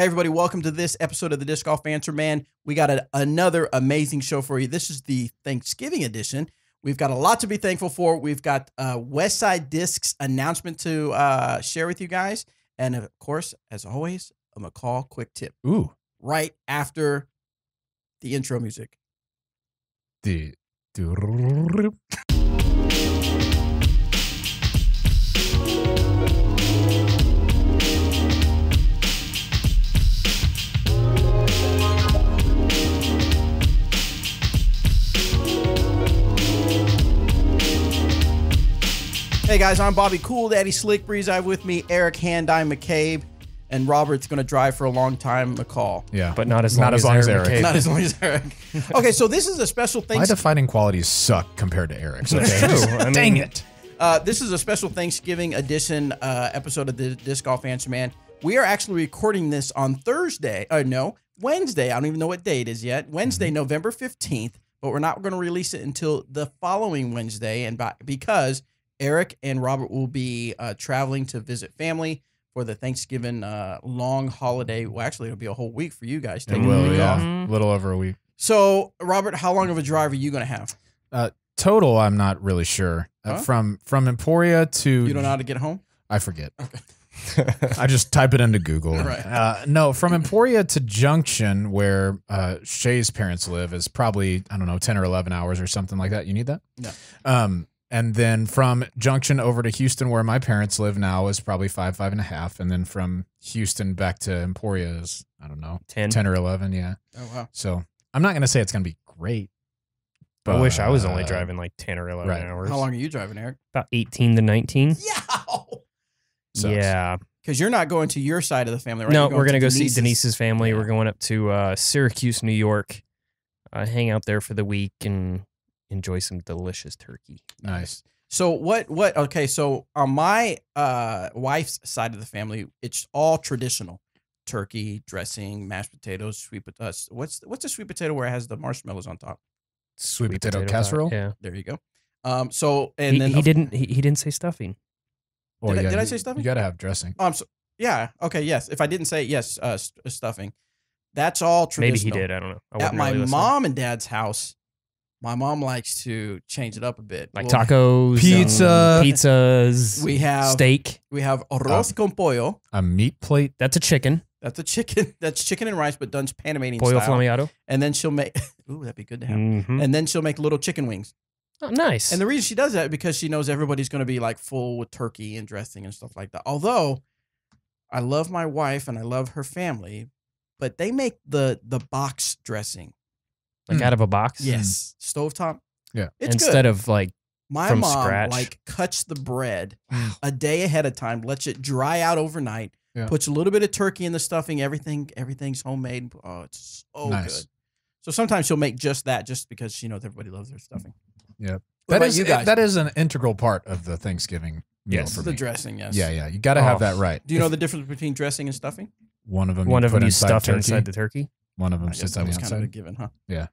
Hey, everybody, welcome to this episode of the Disc Golf Answer Man. We got another amazing show for you. This is the Thanksgiving edition. We've got a lot to be thankful for. We've got Westside Discs announcement to share with you guys. And, of course, as always, a McCall quick tip. Ooh. Right after the intro music. Hey guys, I'm Bobby Cool Daddy Slick Breeze. I have with me Eric Hand-Eye McCabe, and Robert's going to drive for a long time, McCall. Yeah, but not as long as Eric. Not as long as Eric. Okay, so this is a special thing. My defining qualities suck compared to Eric's. Okay? That's true. Dang it. This is a special Thanksgiving edition episode of the Disc Golf Answer Man. We are actually recording this on Wednesday. I don't even know what day it is yet. Wednesday, November 15th, but we're not going to release it until the following Wednesday, and because Eric and Robert will be traveling to visit family for the Thanksgiving long holiday. Well, actually, it'll be a whole week for you guys. It will, yeah. A little over a week. So, Robert, how long of a drive are you going to have? Total, I'm not really sure. Huh? From Emporia to... You don't know how to get home? I forget. Okay. I just type it into Google. Right. No, from Emporia to Junction, where Shay's parents live, is probably, I don't know, 10 or 11 hours or something like that. You need that? No. And then from Junction over to Houston, where my parents live now, is probably 5.5. And then from Houston back to Emporia is, I don't know, 10 or 11. Yeah. Oh, wow. So I'm not going to say it's going to be great. But, I wish I was only driving like 10 or 11 hours. How long are you driving, Eric? About 18 to 19. Yeah. Yeah. Because you're not going to your side of the family, right? No, we're going to go see Denise's. Denise's family. Yeah. We're going up to Syracuse, New York, hang out there for the week and enjoy some delicious turkey. Nice. So okay, so on my wife's side of the family, it's all traditional. Turkey, dressing, mashed potatoes, sweet potatoes. What's the sweet potato where it has the marshmallows on top? Sweet potato casserole? Yeah. There you go. So and he didn't say stuffing. Oh, did I say stuffing? You got to have dressing. Yeah. Okay. Yes. If I didn't say it, yes, stuffing. That's all traditional. Maybe he did. I don't know. At my mom and dad's house, my mom likes to change it up a bit. Like tacos, pizzas. We have steak. We have arroz con pollo. A meat plate. That's a chicken. That's a chicken. That's chicken and rice, but done Panamanian Pollo style. flamiado. And then she'll make. Ooh, that'd be good to have. Mm-hmm. And then she'll make little chicken wings. Oh, nice. And the reason she does that is because she knows everybody's going to be like full with turkey and dressing and stuff like that. Although I love my wife and I love her family, but they make the box dressing. Like out of a box? Yes. Stovetop. Yeah. It's Instead good. of like my from mom scratch. like cuts the bread a day ahead of time, lets it dry out overnight, puts a little bit of turkey in the stuffing, everything's homemade. Oh, it's so good. So sometimes she'll make just that just because she knows everybody loves their stuffing. Yeah. What about you guys? That is an integral part of the Thanksgiving meal for the me. dressing, yes. Yeah. You got to have that right. Do you know the difference between dressing and stuffing? One of them you stuff inside the turkey. One of them I guess sits that on the was outside. kind of a given, huh? Yeah.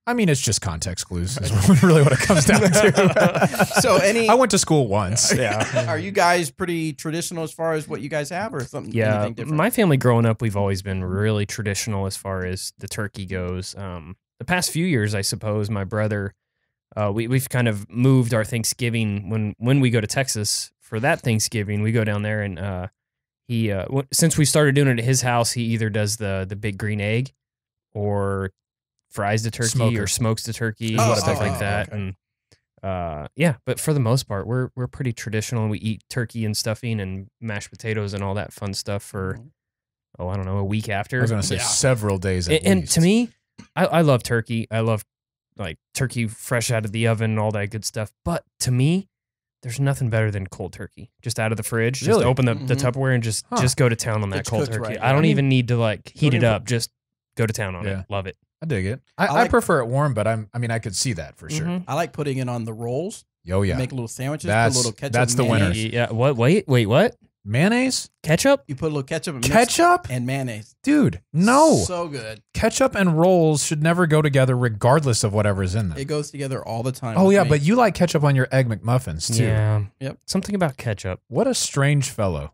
I mean, it's just context clues is really what it comes down to. So I went to school once. Yeah. Are you guys pretty traditional as far as what you guys have or something? Yeah. Anything different? My family growing up, we've always been really traditional as far as the turkey goes. The past few years, I suppose, my brother, we've kind of moved our Thanksgiving when we go to Texas for that Thanksgiving, we go down there and he since we started doing it at his house, he either does the big green egg or fries the turkey or smokes the turkey, stuff like that. Okay. And yeah, but for the most part, we're pretty traditional. We eat turkey and stuffing and mashed potatoes and all that fun stuff for I don't know, a week after. I was going to say several days at and least. to me, I love turkey. I love like turkey fresh out of the oven and all that good stuff. But to me, there's nothing better than cold turkey. Just out of the fridge. Really? Just open the Tupperware and just go to town on that It's cold cooked turkey. right. I don't even need to like heat it even- up. Just go to town on it. Love it. I dig it. I I like- prefer it warm, but I could see that for sure. Mhm. I like putting it on the rolls. Oh, yeah. Make little sandwiches. That's- put a little ketchup. that's and the winner. mayonnaise. Yeah. What? Wait. What? Mayonnaise? Ketchup? You put a little ketchup and Ketchup? and mayonnaise. Dude, no. So good. Ketchup and rolls should never go together regardless of whatever's in them. It goes together all the time. Oh, with yeah, me. but you like ketchup on your Egg McMuffins, too. Yeah. Yep. Something about ketchup. What a strange fellow.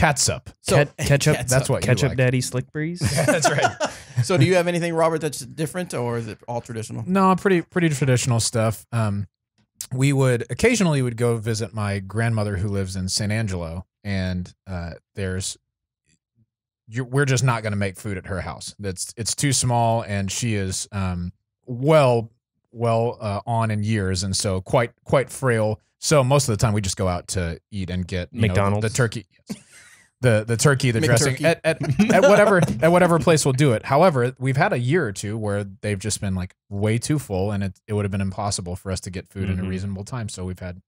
catsup. So ketchup. That's what you ketchup like. daddy slick breeze. That's right. So do you have anything, Robert, that's different, or is it all traditional? No, pretty traditional stuff. We would occasionally go visit my grandmother who lives in San Angelo, and we're just not going to make food at her house. It's too small, and she is well on in years, and so quite frail. So most of the time we just go out to eat and get McDonald's, the turkey, the turkey, the dressing at whatever place will do it. However, we've had a year or two where they've just been like way too full, and it would have been impossible for us to get food in a reasonable time. So we've had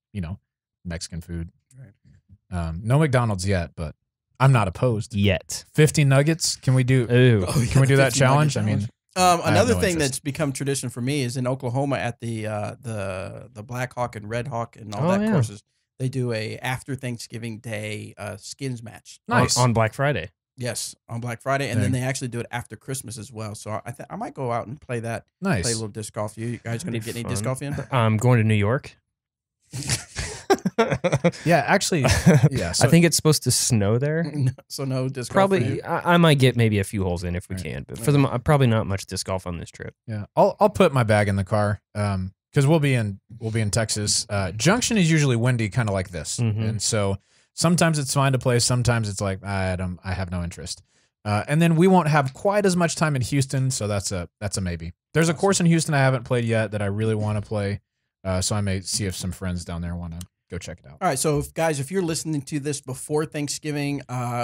Mexican food. Right. No McDonald's yet, but I'm not opposed yet. 50 nuggets. Can we do? Can we do that challenge? I mean. Another thing that's become tradition for me is in Oklahoma at the Black Hawk and Red Hawk and all courses. They do a after Thanksgiving Day skins match. Nice. On Black Friday. Yes, on Black Friday, and then they actually do it after Christmas as well. So I might go out and play that. Nice. Play a little disc golf. You guys going to get any disc golf in? I'm going to New York. Yeah, actually, yeah. So, I think it's supposed to snow there. So no disc golf. Probably, I might get maybe a few holes in if we can, but for them, probably not much disc golf on this trip. Yeah, I'll put my bag in the car because we'll be in Texas. Junction is usually windy, kind of like this, and so sometimes it's fine to play. Sometimes it's like I have no interest. And then we won't have quite as much time in Houston, so that's a maybe. There's a course in Houston I haven't played yet that I really want to play, so I may see if some friends down there want to go check it out. All right, so guys, if you're listening to this before Thanksgiving,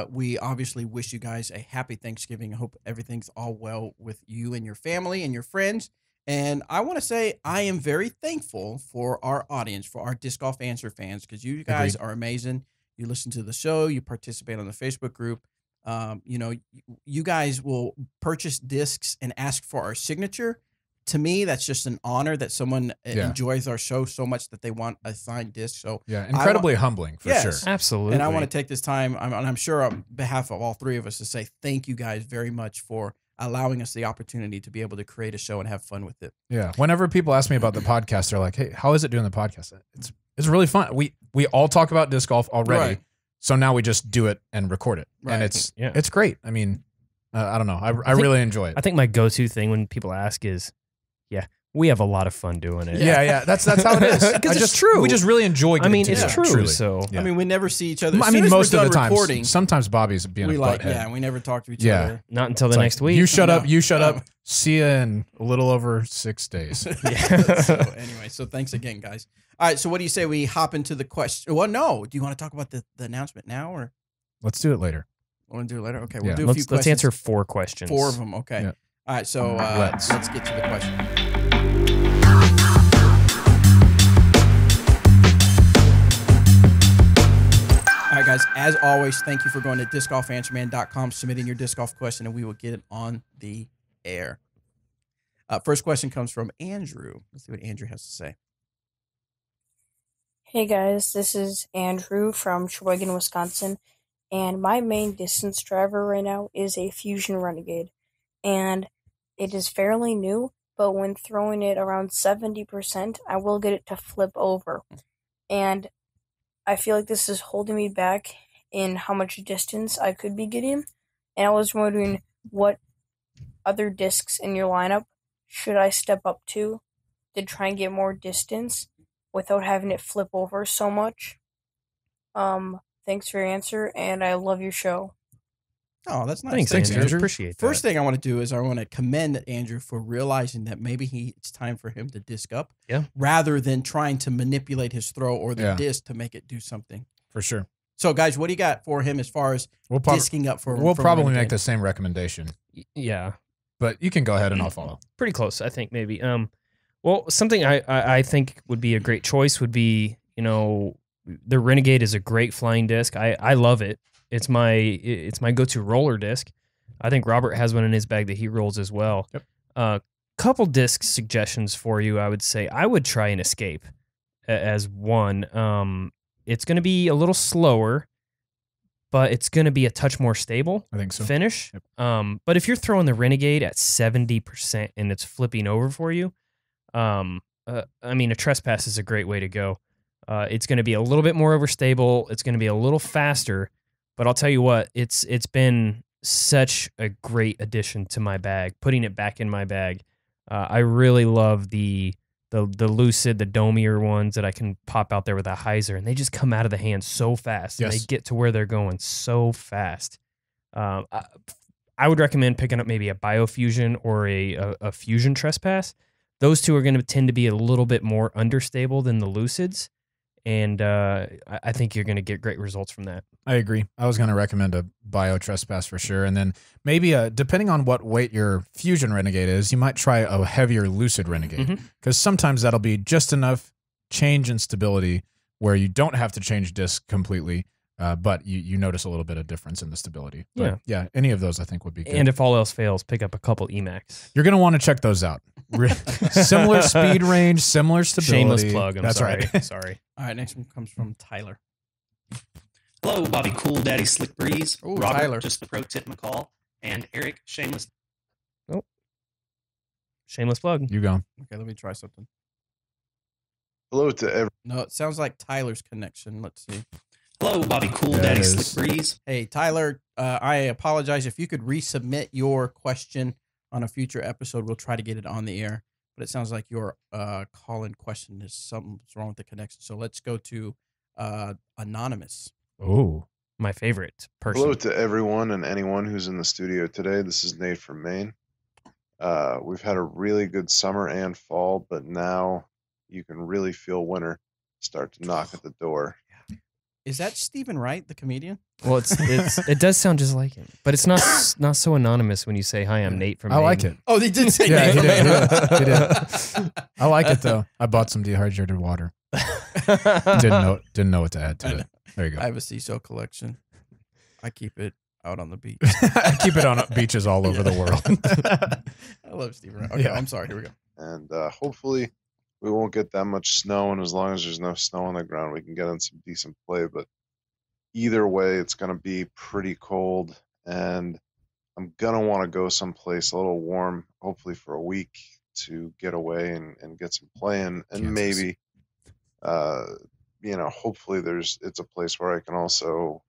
we obviously wish you guys a happy Thanksgiving. I hope everything's all well with you and your family and your friends. And I want to say I am very thankful for our audience, for our Disc Golf Answer fans, because you guys are amazing. You listen to the show, you participate on the Facebook group. You guys will purchase discs and ask for our signature. To me, that's just an honor that someone enjoys our show so much that they want a signed disc. So incredibly humbling for sure. Absolutely. And I want to take this time, I'm sure on behalf of all three of us, to say thank you guys very much for allowing us the opportunity to be able to create a show and have fun with it. Yeah. Whenever people ask me about the podcast, they're like, "Hey, how is it doing the podcast?" It's really fun. We all talk about disc golf already, Right. so now we just do it and record it, Right. and it's great. I mean, I don't know. I really enjoy it. I think my go-to thing when people ask is, we have a lot of fun doing it. Yeah. That's how it is. Because it's true. We just really enjoy. It's true. Truly. So I mean, we never see each other. I mean, most of the time. Recording, Sometimes Bobby's being a butthead. we never talk to each other. not until the next week. You shut up. You shut up. See you in a little over 6 days. So anyway, so thanks again, guys. All right, so what do you say we hop into the question? Well, no. Do you want to talk about the announcement now, or let's do it later? Want to do it later? Okay, we'll do a few questions. Let's answer 4 questions. 4 of them. Okay. Yeah. All right, so let's get to the question. All right, guys, as always, thank you for going to discgolfanswerman.com, submitting your disc golf question, and we will get it on the air. First question comes from Andrew. Let's see what Andrew has to say. Hey, guys, this is Andrew from Sheboygan, Wisconsin, and my main distance driver right now is a Fusion Renegade, and it is fairly new, but when throwing it around 70%, I will get it to flip over, and I feel like this is holding me back in how much distance I could be getting, and I was wondering what other discs in your lineup should I step up to try and get more distance without having it flip over so much. Thanks for your answer, and I love your show. Oh, that's nice. Thanks, Andrew. Appreciate that. First thing I want to do is I want to commend Andrew for realizing that maybe it's time for him to disc up, rather than trying to manipulate his throw or the disc to make it do something. For sure. So, guys, what do you got for him as far as disking up for? We'll probably make the same recommendation. Yeah, but you can go ahead and I'll follow. Pretty close, I think, maybe. Well, something I think would be a great choice would be, the Renegade is a great flying disc. I love it. It's my go-to roller disc. I think Robert has one in his bag that he rolls as well. Yep. Couple disc suggestions for you. I would say I would try an Escape as one. It's going to be a little slower, but it's going to be a touch more stable. I think so. Finish. Yep. But if you're throwing the Renegade at 70% and it's flipping over for you, a Trespass is a great way to go. It's going to be a little bit more overstable. It's going to be a little faster, But I'll tell you what, it's been such a great addition to my bag. Putting it back in my bag, I really love the Lucid, the domier ones that I can pop out there with a hyzer, and they just come out of the hand so fast, and they get to where they're going so fast. I would recommend picking up maybe a Biofusion or a Fusion Trespass. Those two are going to tend to be a little bit more understable than the Lucids, and I think you're going to get great results from that. I agree. I was going to recommend a Bio Trespass for sure, and then maybe depending on what weight your Fusion Renegade is, you might try a heavier Lucid Renegade, because sometimes that'll be just enough change in stability where you don't have to change disc completely. But you notice a little bit of difference in the stability. But yeah, any of those I think would be good. And if all else fails, pick up a couple Emacs. You're going to want to check those out. Similar speed range, similar stability. Shameless plug. That's sorry. right. Sorry. All right, next one comes from Tyler. Hello, Bobby Cool Daddy Slick Breeze. Ooh, Robert, Tyler. just the pro tip McCall. And Eric, shameless. Shameless plug. You go. Okay, let me try something. Hello to everyone. No, it sounds like Tyler's connection. Let's see. Hello, Bobby Cool There it Daddy is. Slick Breeze. Hey, Tyler, I apologize. If you could resubmit your question on a future episode, we'll try to get it on the air. But it sounds like your call-in question is something's wrong with the connection. So let's go to Anonymous. Oh, My favorite person. Hello to everyone and anyone who's in the studio today. This is Nate from Maine. We've had a really good summer and fall, but now you can really feel winter start to knock at the door. Is that Stephen Wright, the comedian? Well, it does sound just like him, but it's not so anonymous when you say, "Hi, I'm Nate from." I Maine." like it. Oh, they did say Yeah, Nate. he did. I like it though. I bought some dehydrated water. Didn't know what to add to it. There you go. I have a seashell collection. I keep it out on the beach. I keep it on beaches all over the world. I love Stephen Wright. Okay, Yeah. I'm sorry. Here we go. And hopefully we won't get that much snow, and as long as there's no snow on the ground, we can get in some decent play. But either way, it's going to be pretty cold, and I'm going to want to go someplace a little warm, hopefully for a week, to get away and get some play in, and Kansas. maybe hopefully it's a place where I can also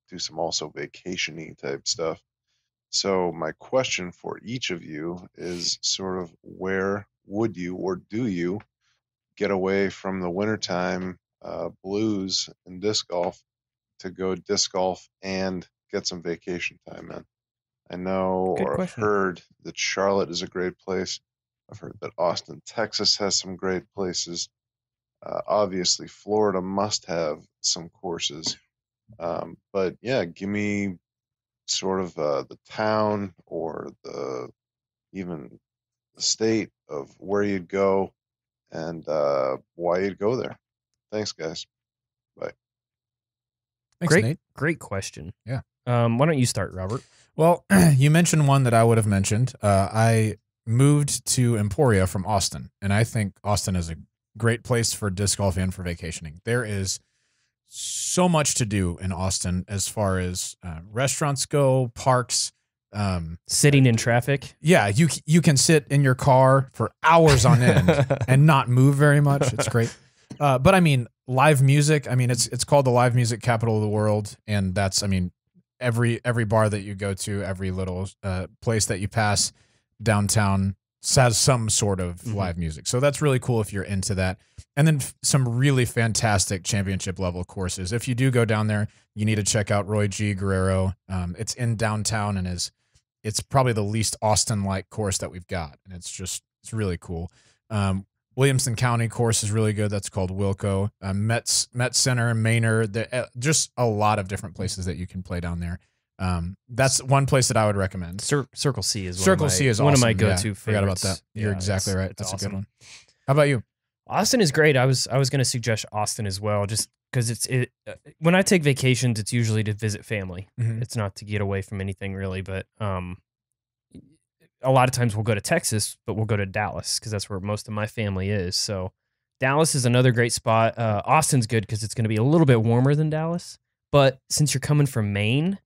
do some also vacation-y type stuff. So my question for each of you is sort of, where would you or do you get away from the wintertime blues and disc golf to go disc golf and get some vacation time in? I know, Good or question. I've heard that Charlotte is a great place. I've heard that Austin, Texas has some great places. Obviously, Florida must have some courses. But yeah, give me sort of the town or even the state of where you'd go and why you'd go there. Thanks, guys. Bye. Thanks, Nate. Great question. Yeah. Why don't you start, Robert? Well, you mentioned one that I would have mentioned. I moved to Emporia from Austin, and I think Austin is a great place for disc golf and for vacationing. There is so much to do in Austin as far as restaurants go, parks. Sitting in traffic. Yeah, you can sit in your car for hours on end and not move very much. It's great. But I mean, live music. I mean, it's called the live music capital of the world, and that's, I mean, every bar that you go to, every little place that you pass downtown has some sort of live music. So that's really cool if you're into that. And then some really fantastic championship level courses. If you do go down there, you need to check out Roy G. Guerrero. It's in downtown, and it's probably the least Austin-like course that we've got. And it's really cool. Williamson County course is really good. That's called Wilco. Met Center, Maynard, just a lot of different places that you can play down there. That's one place that I would recommend. Circle C is Circle C is one of awesome. my go-to Yeah, favorites. forgot about that. You're Yeah, exactly right. it's That's a awesome. good one. How about you? Austin is great. I was going to suggest Austin as well, just because when I take vacations, it's usually to visit family. Mhm. It's not to get away from anything really, but a lot of times we'll go to Texas, but we'll go to Dallas because that's where most of my family is. So Dallas is another great spot. Austin's good because it's going to be a little bit warmer than Dallas, but since you're coming from Maine,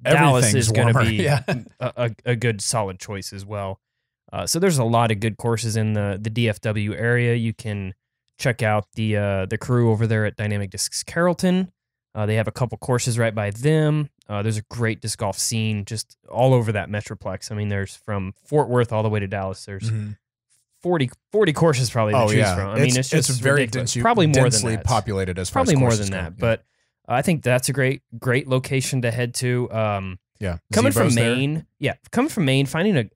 Dallas Everything's is going to warmer. be Yeah. a good solid choice as well. So there's a lot of good courses in the DFW area. You can check out the crew over there at Dynamic Discs Carrollton. They have a couple courses right by them. There's a great disc golf scene just all over that metroplex. I mean, there's from Fort Worth all the way to Dallas. There's 40 courses probably to choose from. I mean, it's just very ridiculous. Probably more densely than that. populated as far probably as more courses than go. that. But I think that's a great location to head to. Coming from Maine, finding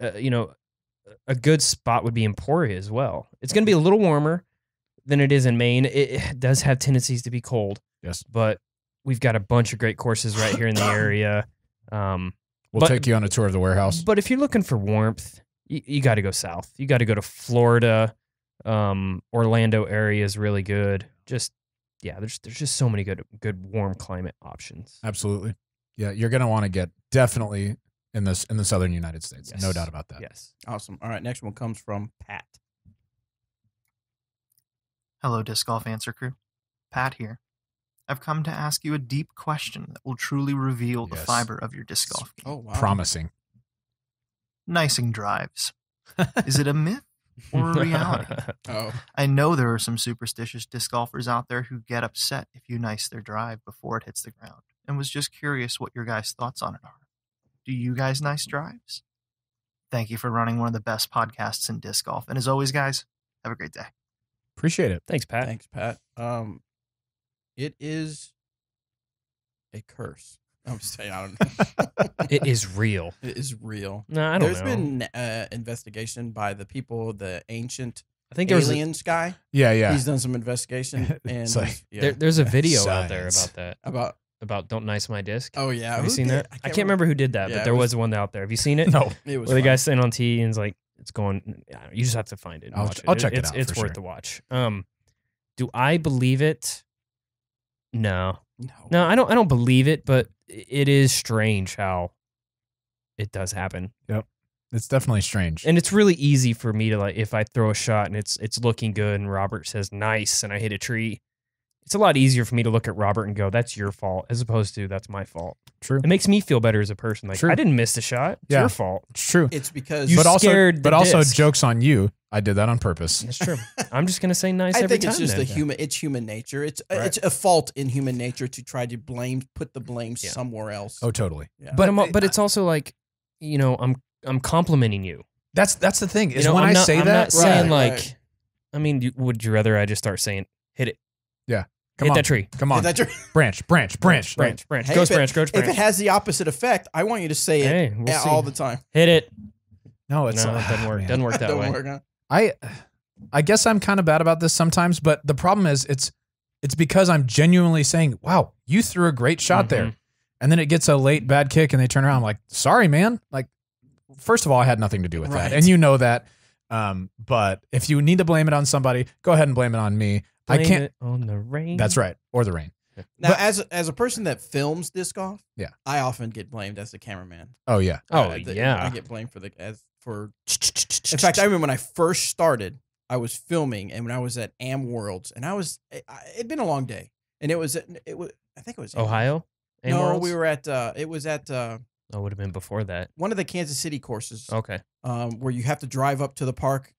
a good spot would be Emporia as well. It's going to be a little warmer than it is in Maine. It does have tendencies to be cold. Yes, but we've got a bunch of great courses right here in the area. We'll take you on a tour of the warehouse. But if you're looking for warmth, you got to go south. You got to go to Florida. Orlando area is really good. There's just so many good warm climate options. Absolutely. Yeah, you're going to want to get definitely in the southern United States. Yes. No doubt about that. Yes. Awesome. All right, next one comes from Pat. Hello, Disc Golf Answer Crew. Pat here. I've come to ask you a deep question that will truly reveal the fiber of your disc golf game. Oh, wow. Promising. Nicing drives. Is it a myth or a reality? I know there are some superstitious disc golfers out there who get upset if you nice their drive before it hits the ground, and was just curious what your guys' thoughts on it are. Do you guys nice drives? Thank you for running one of the best podcasts in disc golf. And as always, guys, have a great day. Appreciate it. Thanks, Pat. Thanks, Pat. It is a curse. I'm just saying, I don't know. It is real. It is real. No, I don't know. There's been investigation by the people, the ancient I think there was aliens guy. Yeah. He's done some investigation. And It's like- there's a video out there Science. about that. About Don't Nice My Disc. Oh, yeah. Have you seen that? I can't remember who did that, Yeah, but there was one out there. Have you seen it? No. It was Where the fun. guy's sitting on tee and is like, it's going, you just have to find it. And watch I'll check it out. It's for worth sure. the watch. Do I believe it? No, I don't believe it, but it is strange how it does happen. Yep. It's definitely strange. And it's really easy for me to, like, if I throw a shot and it's looking good and Robert says nice and I hit a tree, it's a lot easier for me to look at Robert and go, that's your fault, as opposed to that's my fault. True. It makes me feel better as a person. Like, True. I didn't miss the shot. It's your fault. It's true. It's because You scared the but also disc. jokes on you. I did that on purpose. That's true. I'm just gonna say nice I every think time. it's just then. it's human nature. It's Right. a fault in human nature to try to put the blame somewhere else. Oh, totally. Yeah. But it's also like, I'm complimenting you. That's the thing. Is when I'm I not, say I'm that, not saying Right, like, right. I mean, would you rather I just start saying hit it? yeah. Hit that tree. Come on. Is that true? Branch. Branch. Hey, Ghost branch. If it has the opposite effect, I want you to say it Hey, we'll see. all the time. Hit it. No, it's No, it doesn't work. man. Doesn't work that Don't way. work, huh? I guess I'm kind of bad about this sometimes, but the problem is it's because I'm genuinely saying, wow, you threw a great shot there. And then it gets a late bad kick and they turn around I'm like, sorry, man. Like, first of all, I had nothing to do with Right. that. And you know that. But if you need to blame it on somebody, go ahead and blame it on me. I Blame can't. it on the rain. That's right. Or the rain. Now, But- as a person that films disc golf, Yeah. I often get blamed as the cameraman. Oh, yeah. Oh, I yeah. get blamed for. In fact, I remember when I first started, I was filming, and when I was at Am Worlds, and it'd been a long day, and it was I think it was Ohio? No, Worlds? we were at it was at Oh, it would have been before that. one of the Kansas City courses, Okay. where you have to drive up to the park.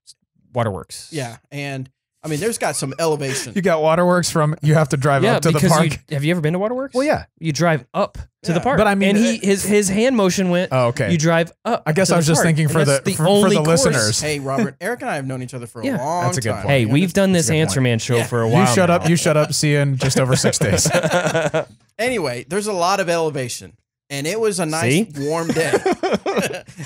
Waterworks. Yeah, and I mean, there's got some elevation. You got Waterworks from you have to drive up to the because park. have you ever been to Waterworks? Well, yeah. You drive up to the Yeah. park. But I mean, and his hand motion went, Oh, okay. you drive up. I guess to I the was just park. thinking And for that's for only the course. listeners. Hey, Robert, Eric and I have known each other for a Yeah. long That's a good time. point. Hey, we've done this That's a good Answer point. Man show Yeah. for a while. You shut now. up. You shut up. See you in just over 6 days. Anyway, there's a lot of elevation, and it was a nice warm day.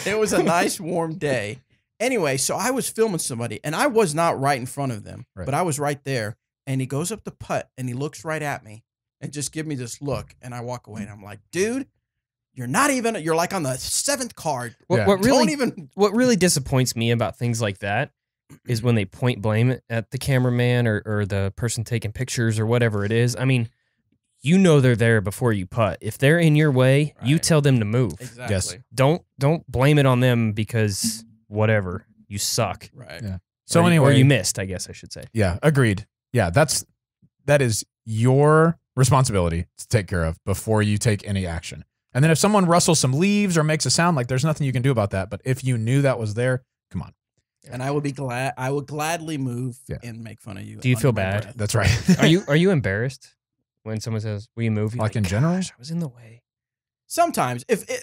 It was a nice warm day. Anyway, so I was filming somebody, and I was not right in front of them, Right. but I was right there. And he goes up to putt, and he looks right at me, and just give me this look, and I walk away, and I'm like, dude, you're like on the 7th card. What, Yeah. what really Don't even. what really disappoints me about things like that is when they point blame it at the cameraman or the person taking pictures or whatever it is. I mean, you know they're there before you putt. If they're in your way, you Right. tell them to move. Exactly. Yes. Don't blame it on them because whatever. You suck. Right. Yeah. So or anyway, you missed, I guess I should say. yeah, agreed. Yeah, that is your responsibility to take care of before you take any action. And then if someone rustles some leaves or makes a sound, like there's nothing you can do about that. But if you knew that was there, come on. And I would gladly move Yeah. and make fun of you. Do you under feel my bad? breath. That's right. Are you embarrassed when someone says, "Will you move?" You're Like in general? "Gosh, I was in the way." Sometimes, if it,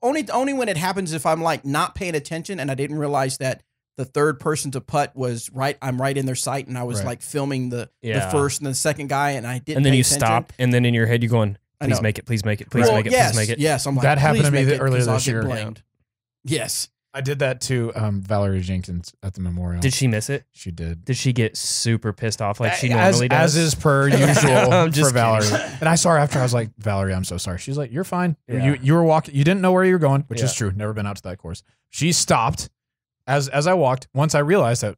only when it happens if I'm like not paying attention and I didn't realize that the third person to putt was right. I'm right in their sight, and I was Right. like filming the Yeah. first and the second guy, and I didn't. And then pay you attention. stop, and then in your head you're going, I "Please know. make it, please make it, please Well, make it, yes, please make it." Yes, I'm like, That happened to "Please me make it, earlier 'cause I'll this get year. blamed." Yes. I did that to Valerie Jenkins at the memorial. Did she miss it? She did. Did she get super pissed off like she as, normally does? as is per usual I'm for just Valerie. kidding. And I saw her after. I was like, Valerie, I'm so sorry. She's like, you're fine. Yeah. You were walking. You didn't know where you were going, which is Yeah. true. Never been out to that course. She stopped as I walked. Once I realized that,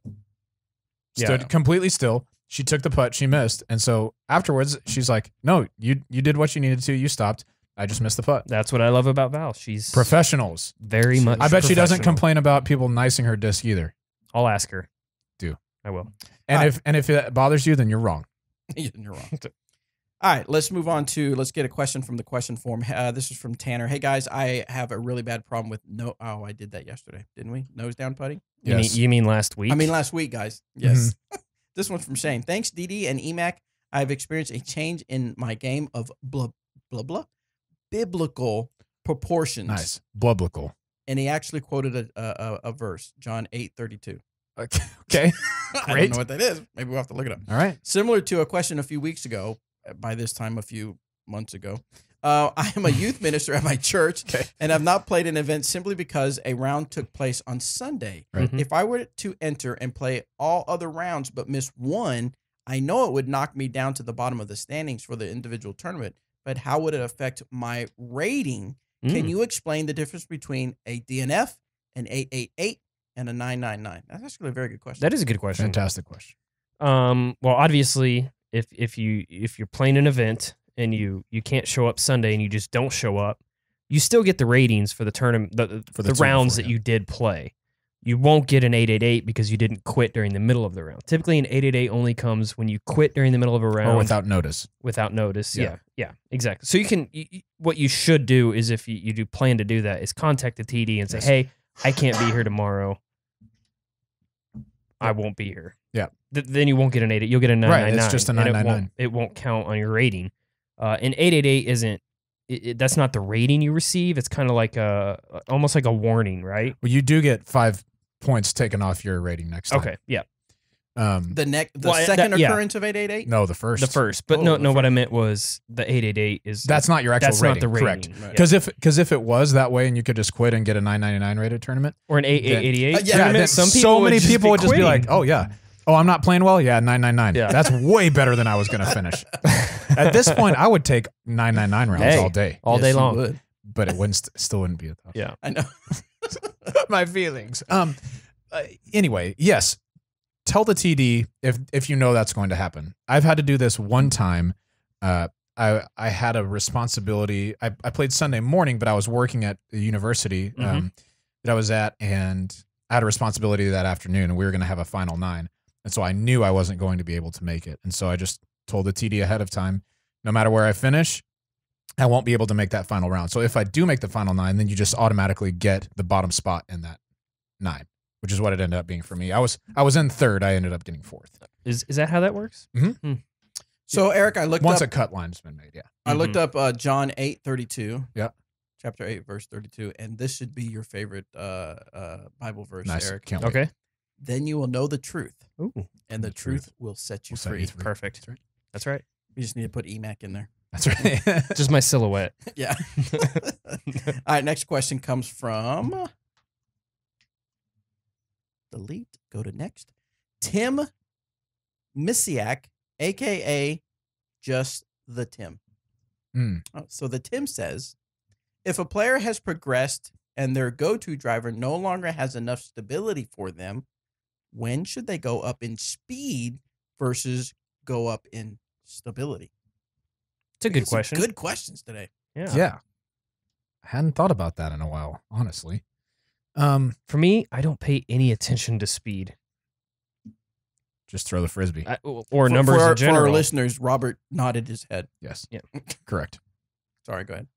stood Yeah. completely still. She took the putt. She missed. And so afterwards, she's like, no, you did what you needed to. You stopped. I just missed the putt. That's what I love about Val. She's Professionals. very much. I bet she doesn't professional. complain about people nicing her disc either. I'll ask her. Do. I will. And if it bothers you, then you're wrong. You're wrong. All right, let's move on to, let's get a question from the question form. This is from Tanner. Hey guys, I have a really bad problem with I did that yesterday, didn't we? Nose down putting? Yes. You mean last week? I mean last week, guys. Yes. This one's from Shane. Thanks, DD and EMAC. I've experienced a change in my game of biblical proportions. Nice. Biblical. And he actually quoted a verse, John 8:32. Okay. I don't Great. know what that is. Maybe we'll have to look it up. All right. Similar to a question a few weeks ago, by this time a few months ago. I am a youth minister at my church and have not played an event simply because a round took place on Sunday. Right. Mhm. If I were to enter and play all other rounds but miss one, I know it would knock me down to the bottom of the standings for the individual tournament. But how would it affect my rating? Can you explain the difference between a DNF, an 888, and a 999? That's actually a very good question. That is a good question. Fantastic question. Well, obviously, if you're playing an event and you can't show up Sunday and you just don't show up, you still get the ratings for the tournament, For the the two rounds before, that you did play. You won't get an 888 because you didn't quit during the middle of the round. Typically, an 888 only comes when you quit during the middle of a round Or without notice. Without notice. Yeah. Yeah, exactly. So you can. What you should do is, if you do plan to do that, is contact the TD and say, Yes. "Hey, I can't be here tomorrow. I won't be here." Yeah. Then you won't get an 8. You'll get a 999. Right, it's just a and 999. It won't count on your rating. An 888 isn't. That's not the rating you receive. It's kind of like almost like a warning, right? Well, you do get 5 points taken off your rating next time. Okay. Yeah. The Well, second yeah. occurrence of 888? No, the first. The first, but Oh, no. the What I meant was the 888 is That's not your actual that's rating. not the rating. Correct. Yeah. Because if it was that way and you could just quit and get a 999 rated tournament, Or an 8888 yeah, tournament. then Some people so many would just people would just be like, quitting. "Oh yeah, oh I'm not playing well. Yeah, 999. Yeah. That's way better than I was going to finish." At this point, I would take 999 rounds Hey. all day, all Yes, day you long. would. but it wouldn't still wouldn't be a tough. Yeah. I know. My feelings. Anyway, yes. Tell the TD if you know that's going to happen. I've had to do this one time. I had a responsibility. I played Sunday morning, but I was working at the university that I was at, and I had a responsibility that afternoon, and we were going to have a final 9. And so I knew I wasn't going to be able to make it. And so I just told the TD ahead of time, no matter where I finish, I won't be able to make that final round. So if I do make the final 9, then you just automatically get the bottom spot in that 9. Which is what it ended up being for me. I was in 3rd. I ended up getting 4th. Is that how that works? So, Eric, I looked Once up. a cut line's been made, yeah. I looked up John 8:32. Yeah. Chapter 8, verse 32, and this should be your favorite Bible verse, Nice. Eric. Can't wait. Okay. Then you will know the truth, Ooh, and the truth will set you Will set free. you free. perfect. That's right. That's right. You just need to put EMAC in there. That's right. Just my silhouette. Yeah. All right, next question comes from delete, go to next. Tim Misiak, aka just the Tim. So the Tim says, if a player has progressed and their go-to driver no longer has enough stability for them, when should they go up in speed versus go up in stability? It's a good question. Good questions today. Yeah. Yeah. I hadn't thought about that in a while, honestly. For me, I don't pay any attention to speed Just throw the frisbee. or numbers in For general. our listeners, Robert nodded his head. Yes. Yeah. Correct. Sorry, go ahead.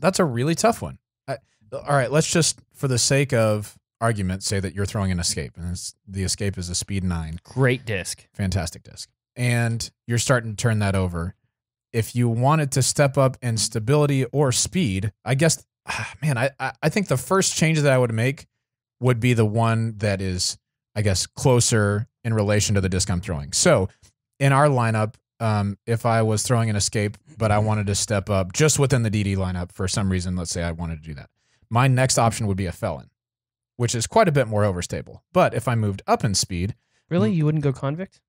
That's a really tough one. All right, let's just, for the sake of argument, say that you're throwing an escape, and the escape is a speed 9. Great disc. Fantastic disc. and you're starting to turn that over. If you wanted to step up in stability or speed, I guess, man, I think the first change that I would make would be the one that is, I guess, closer in relation to the disc I'm throwing. So in our lineup, if I was throwing an escape, but I wanted to step up just within the DD lineup for some reason, let's say I wanted to do that, my next option would be a felon, which is quite a bit more overstable. But if I moved up in speed, Really? You wouldn't go convict?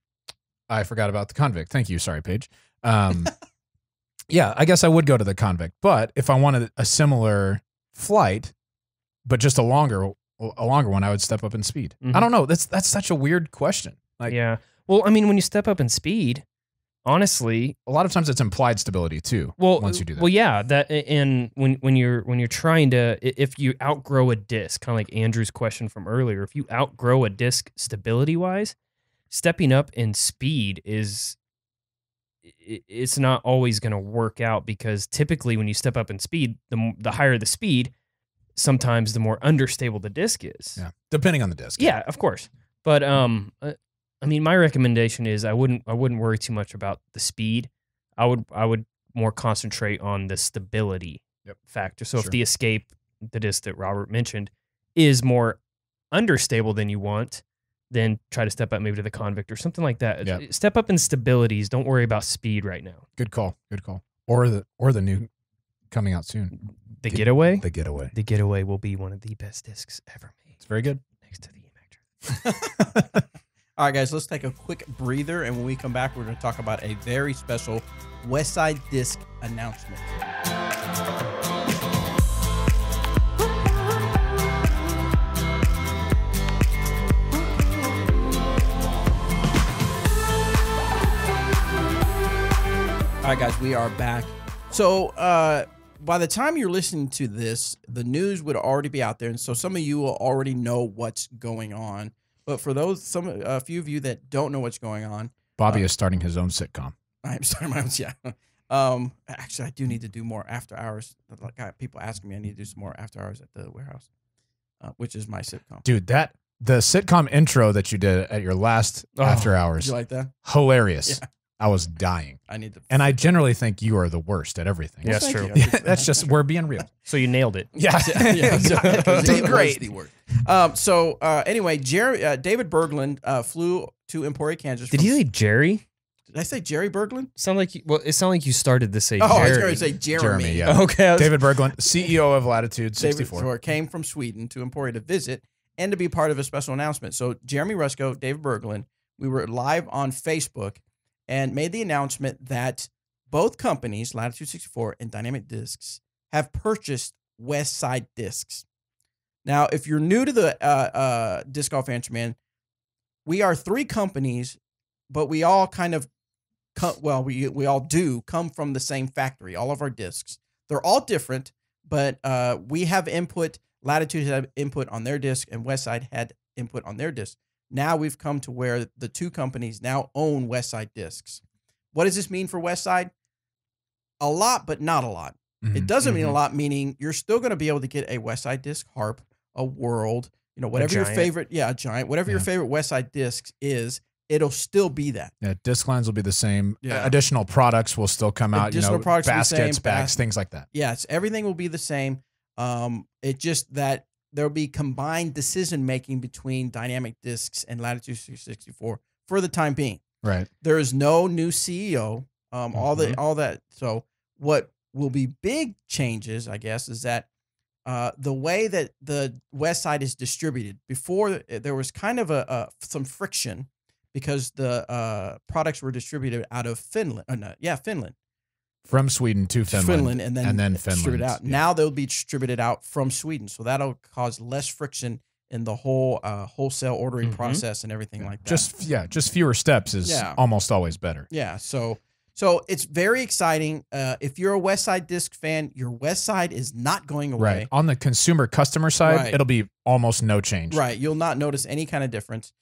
I forgot about the convict. Thank you. Sorry, Paige. Yeah, I guess I would go to the convict. But if I wanted a similar flight, but just a longer one, I would step up in speed. I don't know. That's such a weird question. Like, yeah. Well, I mean, when you step up in speed, honestly, a lot of times it's implied stability too. well, once you do that. well, yeah. That and when you're trying to, if you outgrow a disc, kind of like Andrew's question from earlier, if you outgrow a disc stability wise, stepping up in speed it's not always going to work out, because typically when you step up in speed, the higher the speed, sometimes the more understable the disc is. Yeah, depending on the disc. Yeah, of course. But I mean, my recommendation is I wouldn't worry too much about the speed. I would more concentrate on the stability factor. So if the escape, the disc that Robert mentioned, is more understable than you want, then try to step up maybe to the convict or something like that. Yep. Step up in stabilities. Don't worry about speed right now. Good call. Good call. Or the new coming out soon. The Getaway? The Getaway. The Getaway will be one of the best discs ever made. It's very good. Next to the Impact. All right, guys, let's take a quick breather, and when we come back, we're going to talk about a very special Westside Disc announcement. All right, guys, we are back. So by the time you're listening to this, the news would already be out there, and so some of you will already know what's going on. But for those, a few of you that don't know what's going on, Bobby is starting his own sitcom. I'm starting my own. Yeah. Actually, I do need to do more after hours. Like people asking me, I need to do some more after hours at the warehouse, which is my sitcom. Dude, the sitcom intro that you did at your last after hours, Did you like that? hilarious. Yeah. I was dying. I need to. And I generally think you are the worst at everything. Yeah, that's Thank true. you. Yeah, that's just, we're being real. So you nailed it. Yeah. Yeah, You did great. Anyway, David Berglund flew to Emporia, Kansas. Did you say Jerry? Did I say Jerry Berglund? It sounded like you started to say Oh, I was Jerry. going to say Jeremy. Yeah. Okay. David Berglund, CEO of Latitude 64. David came from Sweden to Emporia to visit and to be part of a special announcement. So Jeremy Rusko, David Berglund, we were live on Facebook and made the announcement that both companies, Latitude 64 and Dynamic Discs, have purchased Westside Discs. Now, if you're new to the Disc Golf Answer Man, we are three companies, but we all kind of, we all do come from the same factory, all of our discs. They're all different, but we have input. Latitude had input on their disc, and Westside had input on their disc. Now we've come to where the two companies now own Westside Discs. What does this mean for Westside? A lot, but not a lot. Mm-hmm. It doesn't mean a lot, meaning you're still going to be able to get a Westside Disc Harp, a World, whatever your favorite, a Giant, whatever your favorite Westside Discs is, it'll still be that. Yeah, disc lines will be the same. Yeah. Additional products will still come out. Additional products will be the baskets, same, bags, things like that. Yes, everything will be the same. It's just that there'll be combined decision making between Dynamic Discs and Latitude 64 for the time being. Right. There is no new CEO. All that. So what will be big changes, I guess, is that the way that the Westside is distributed. Before, there was kind of some friction because the products were distributed out of Finland. Finland. From Sweden to Finland. And then distributed Finland. out. Yeah. Now they'll be distributed out from Sweden. So that'll cause less friction in the whole wholesale ordering process and everything like that. Just fewer steps is almost always better. Yeah. So it's very exciting. If you're a Westside Disc fan, your Westside is not going away. Right. On the consumer customer side, it'll be almost no change. Right. You'll not notice any kind of difference.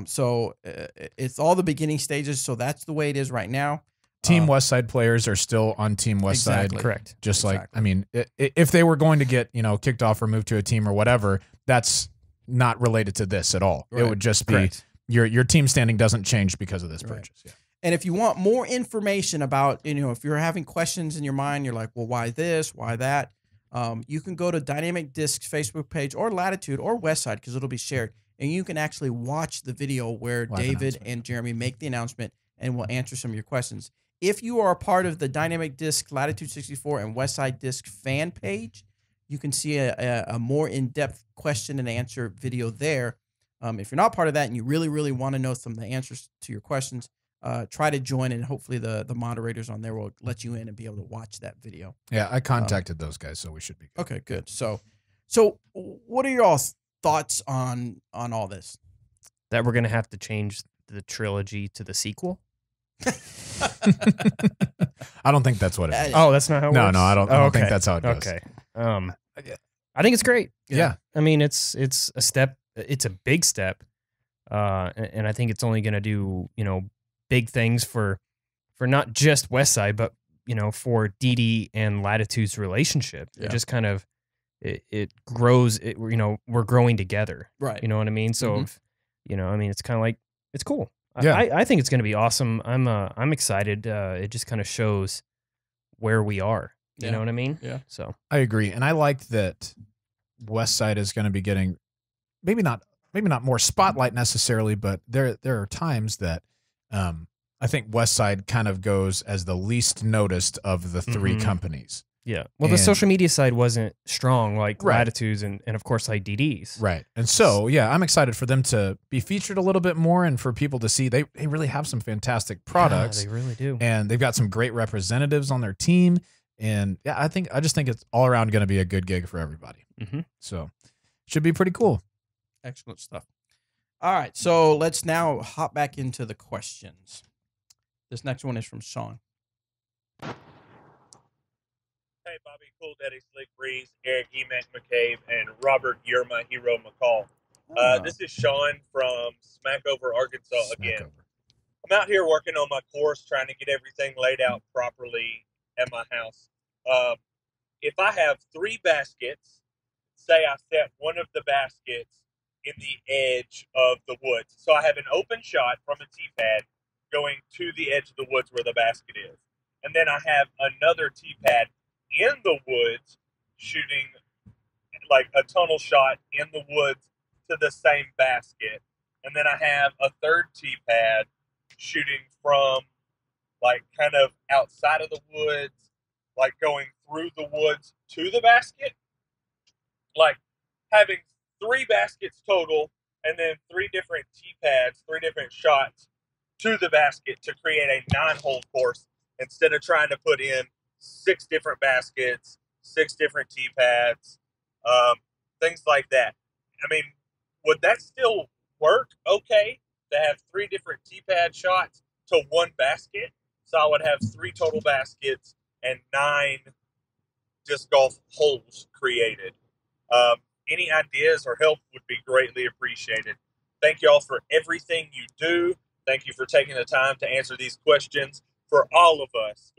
So it's all the beginning stages. So that's the way it is right now. Team Westside players are still on Team Westside. Exactly. Correct. Just like, I mean, if they were going to get, kicked off or moved to a team or whatever, that's not related to this at all. Right. It would just be your team standing doesn't change because of this purchase. Yeah. And if you want more information about, if you're having questions in your mind, you're like, well, why this, why that? You can go to Dynamic Discs Facebook page or Latitude or Westside because it'll be shared. And you can actually watch the video where David and Jeremy make the announcement and we'll answer some of your questions. If you are a part of the Dynamic Disc Latitude 64 and Westside Disc fan page, you can see a more in-depth question and answer video there. If you're not part of that and you really, really want to know some of the answers to your questions, try to join, and hopefully the moderators on there will let you in and be able to watch that video. Yeah, I contacted those guys, so we should be good. Okay, good. So what are your all's thoughts on all this? That we're going to have to change the trilogy to the sequel? I don't think that's what it is. Oh, that's not how it works? No, I don't think that's how it goes. Okay. I think it's great. Yeah. I mean, it's a step. It's a big step. And I think it's only going to do, big things for not just Westside, but, for DD and Latitude's relationship. Yeah. It just kind of, it grows, we're growing together. Right. You know what I mean? So, if, it's kind of like, it's cool. Yeah. I think it's going to be awesome. I'm excited. It just kind of shows where we are. You know what I mean? Yeah. So I agree, and I like that Westside is going to be getting maybe not more spotlight necessarily, but there are times that I think Westside kind of goes as the least noticed of the three companies. yeah. Well, the social media side wasn't strong like Right. Latitudes and of course like DD's. Right. And so, yeah, I'm excited for them to be featured a little bit more and for people to see they really have some fantastic products. Yeah, they really do. And they've got some great representatives on their team. And yeah, I just think it's all around going to be a good gig for everybody. So should be pretty cool. Excellent stuff. All right, so let's now hop back into the questions. This next one is from Sean. Hey, Bobby, Cool Daddy, Slick Breeze, Eric, Emac McCabe, and Robert, You're My Hero McCall. This is Sean from Smackover, Arkansas again. I'm out here working on my course, trying to get everything laid out properly at my house. If I have 3 baskets, say I set one of the baskets in the edge of the woods. So I have an open shot from a tee pad going to the edge of the woods where the basket is. And then I have another tee pad in the woods shooting like a tunnel shot in the woods to the same basket. And then I have a third tee pad shooting from like kind of outside of the woods, like going through the woods to the basket. Like having 3 baskets total and then 3 different tee pads, 3 different shots to the basket to create a 9-hole course instead of trying to put in 6 different baskets, 6 different tee pads, things like that. I mean, would that still work okay to have 3 different tee pad shots to 1 basket? So I would have 3 total baskets and 9 disc golf holes created. Any ideas or help would be greatly appreciated. Thank you all for everything you do. Thank you for taking the time to answer these questions for all of us.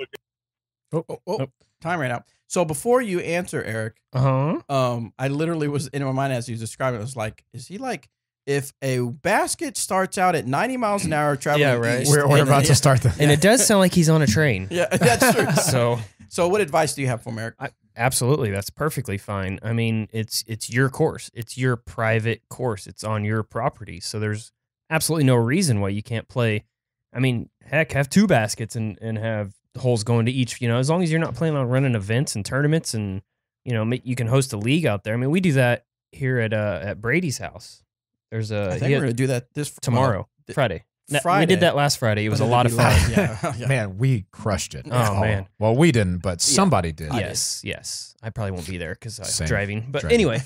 Time ran out. So before you answer, Eric, I literally was in my mind as you described it. I was like, is he like, if a basket starts out at 90 miles an hour traveling east, we're about to start the And it does sound like he's on a train. Yeah, that's true. So what advice do you have for him, Eric? absolutely, that's perfectly fine. I mean, it's your course. It's your private course. It's on your property. So there's absolutely no reason why you can't play. I mean, heck, have 2 baskets and have holes going to each, as long as you're not planning on running events and tournaments and, you can host a league out there. I mean, we do that here at Brady's house. There's I think we're going to do that tomorrow, Friday. Friday. We did that last Friday. It was a lot of fun. Yeah. Man, we crushed it. Oh, man. Well, we didn't, but somebody did. Yes. I probably won't be there because I'm driving. But Driving. anyway,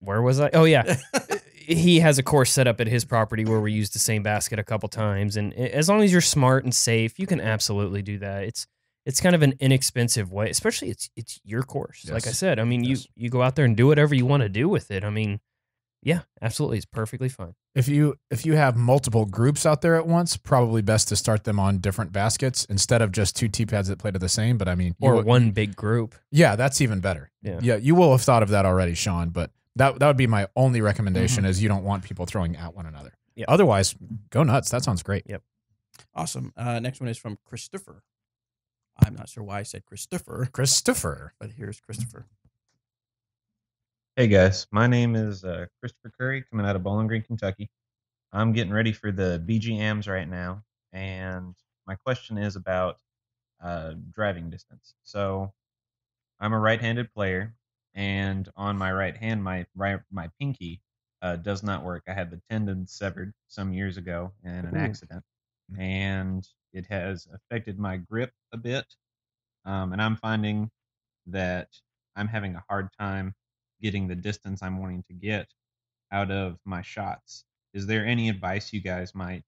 where was I? Oh, yeah. He has a course set up at his property where we use the same basket a couple times. And as long as you're smart and safe, you can absolutely do that. It's kind of an inexpensive way, especially it's your course. Yes. Like I said, I mean, Yes. you go out there and do whatever you want to do with it. I mean, yeah, absolutely. It's perfectly fine. If you have multiple groups out there at once, probably best to start them on different baskets instead of just 2 tee pads that play to the same. But I mean, Or one big group. Yeah, that's even better. Yeah. You will have thought of that already, Sean. But that would be my only recommendation is you don't want people throwing at one another. Yeah. Otherwise, go nuts. That sounds great. Yep. Awesome. Next one is from Christopher. I'm not sure why I said Christopher, but here's Christopher. Hey guys, my name is Christopher Curry, coming out of Bowling Green, Kentucky. I'm getting ready for the BGMs right now, and my question is about driving distance. So I'm a right-handed player, and on my right hand, my pinky does not work. I had the tendon severed some years ago in an accident, and it has affected my grip a bit. And I'm finding that I'm having a hard time getting the distance I'm wanting to get out of my shots. Is there any advice you guys might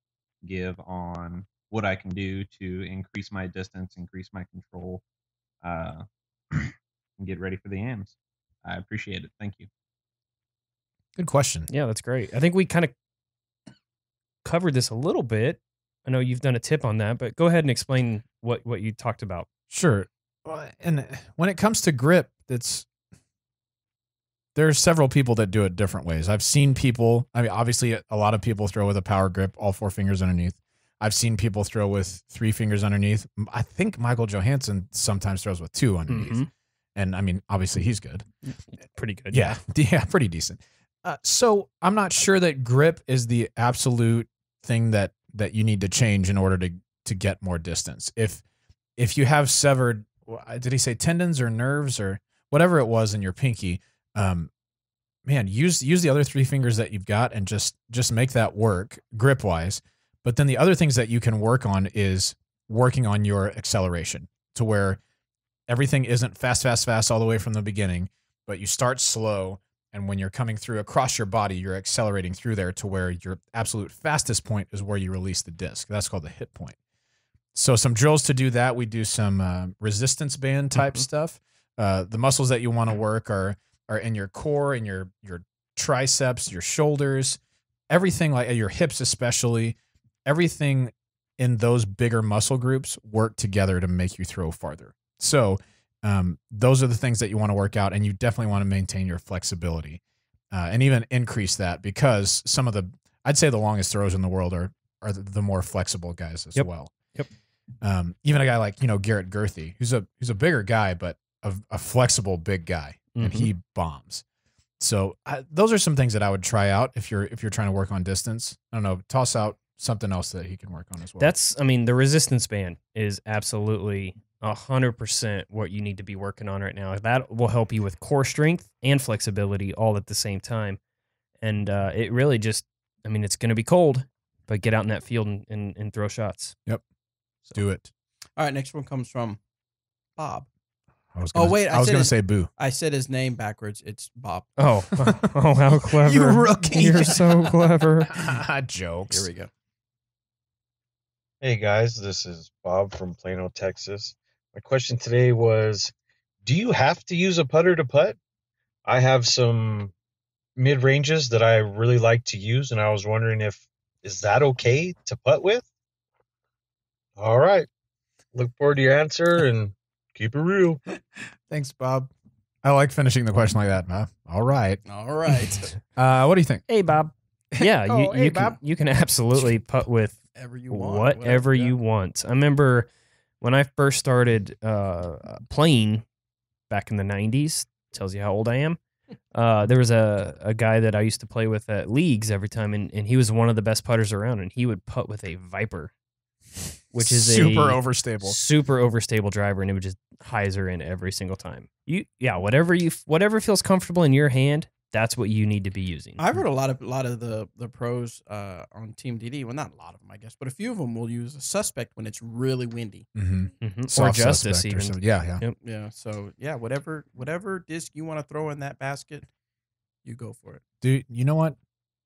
give on what I can do to increase my distance, increase my control, and get ready for the AMs? I appreciate it. Thank you. Good question. Yeah, that's great. I think we kind of covered this a little bit. I know you've done a tip on that, but go ahead and explain what you talked about. Sure. And when it comes to grip, there's several people that do it different ways. I've seen people, I mean, obviously a lot of people throw with a power grip, all 4 fingers underneath. I've seen people throw with 3 fingers underneath. I think Michael Johansson sometimes throws with 2 underneath. Mm-hmm. And I mean, obviously he's good. Pretty good. Yeah. Yeah, pretty decent. So I'm not sure that grip is the absolute thing that you need to change in order to get more distance. If you have severed, did he say tendons or nerves or whatever it was in your pinky, man, use the other 3 fingers that you've got and just make that work grip wise. But then the other things that you can work on is working on your acceleration to where everything isn't fast all the way from the beginning, but you start slow. And when you're coming through across your body, you're accelerating through there to where your absolute fastest point is where you release the disc. That's called the hit point. So some drills to do that. We do some resistance band type stuff. The muscles that you want to work are in your core, in your triceps, your shoulders, everything, like your hips especially. Everything in those bigger muscle groups work together to make you throw farther. So those are the things that you want to work out, and you definitely want to maintain your flexibility and even increase that, because some of I'd say the longest throws in the world are the more flexible guys as well. Yep. Even a guy like, Garrett Gurthey, who's a bigger guy, but a flexible big guy, and he bombs. So those are some things that I would try out if you're trying to work on distance. I don't know, toss out something else that he can work on as well. The resistance band is absolutely 100% what you need to be working on right now. That will help you with core strength and flexibility all at the same time. And it really just, it's going to be cold, but get out in that field and throw shots. Yep. So. Do it. All right. Next one comes from Bob. I was going to say Boo. I said his name backwards. It's Bob. Oh, how clever. You rookie. You're so clever. Jokes. Here we go. Hey guys, this is Bob from Plano, Texas. My question today was, do you have to use a putter to putt? I have some mid-ranges that I really like to use, and I was wondering is that okay to putt with? All right. Look forward to your answer and keep it real. Thanks, Bob. I like finishing the question like that. All right. All right. What do you think? Hey, Bob. Yeah, you can absolutely putt with whatever you want. I remember when I first started playing back in the 90s, tells you how old I am. There was a guy that I used to play with at leagues every time, and he was one of the best putters around, and he would putt with a Viper, which is super overstable driver, and it would just hyzer in every single time. Whatever feels comfortable in your hand, that's what you need to be using. I've heard a lot of the pros on Team DD. Well, not a lot of them, I guess, but a few of them will use a suspect when it's really windy. Or Justice even. Yeah. Yep. Yeah. So yeah, whatever disc you want to throw in that basket, you go for it. Dude, you know what?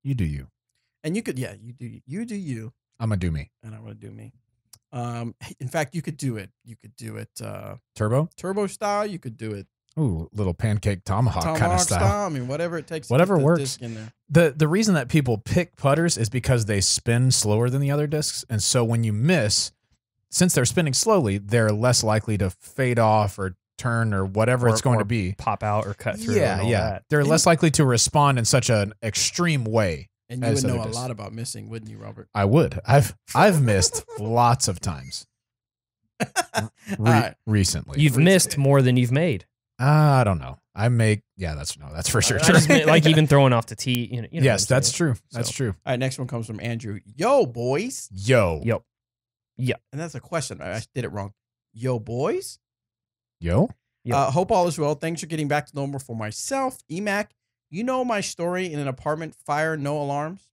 You do you. And you could, you do you. I'm gonna do me. And I'm gonna do me. In fact, you could do it. You could do it turbo style. You could do it. Ooh, little pancake tomahawk kind of style. I mean, whatever it takes. Whatever to get the works. disc in there. The reason that people pick putters is because they spin slower than the other discs, and so when you miss, since they're spinning slowly, they're less likely to fade off or turn or whatever it's going to be, pop out or cut through. Yeah. They're less likely to respond in such an extreme way. And you would know a lot about missing, wouldn't you, Robert? I would. I've missed lots of times. Recently. You've missed more than you've made. I don't know. That's for sure. I just meant, like even throwing off the tee. You know yes, that's true. That's true. All right, next one comes from Andrew. Yo, boys. Yo. Yeah. And that's a question. I did it wrong. Yo, boys. Yo. Hope all is well. Thanks for getting back to normal for myself. EMAC, you know my story in an apartment fire, no alarms.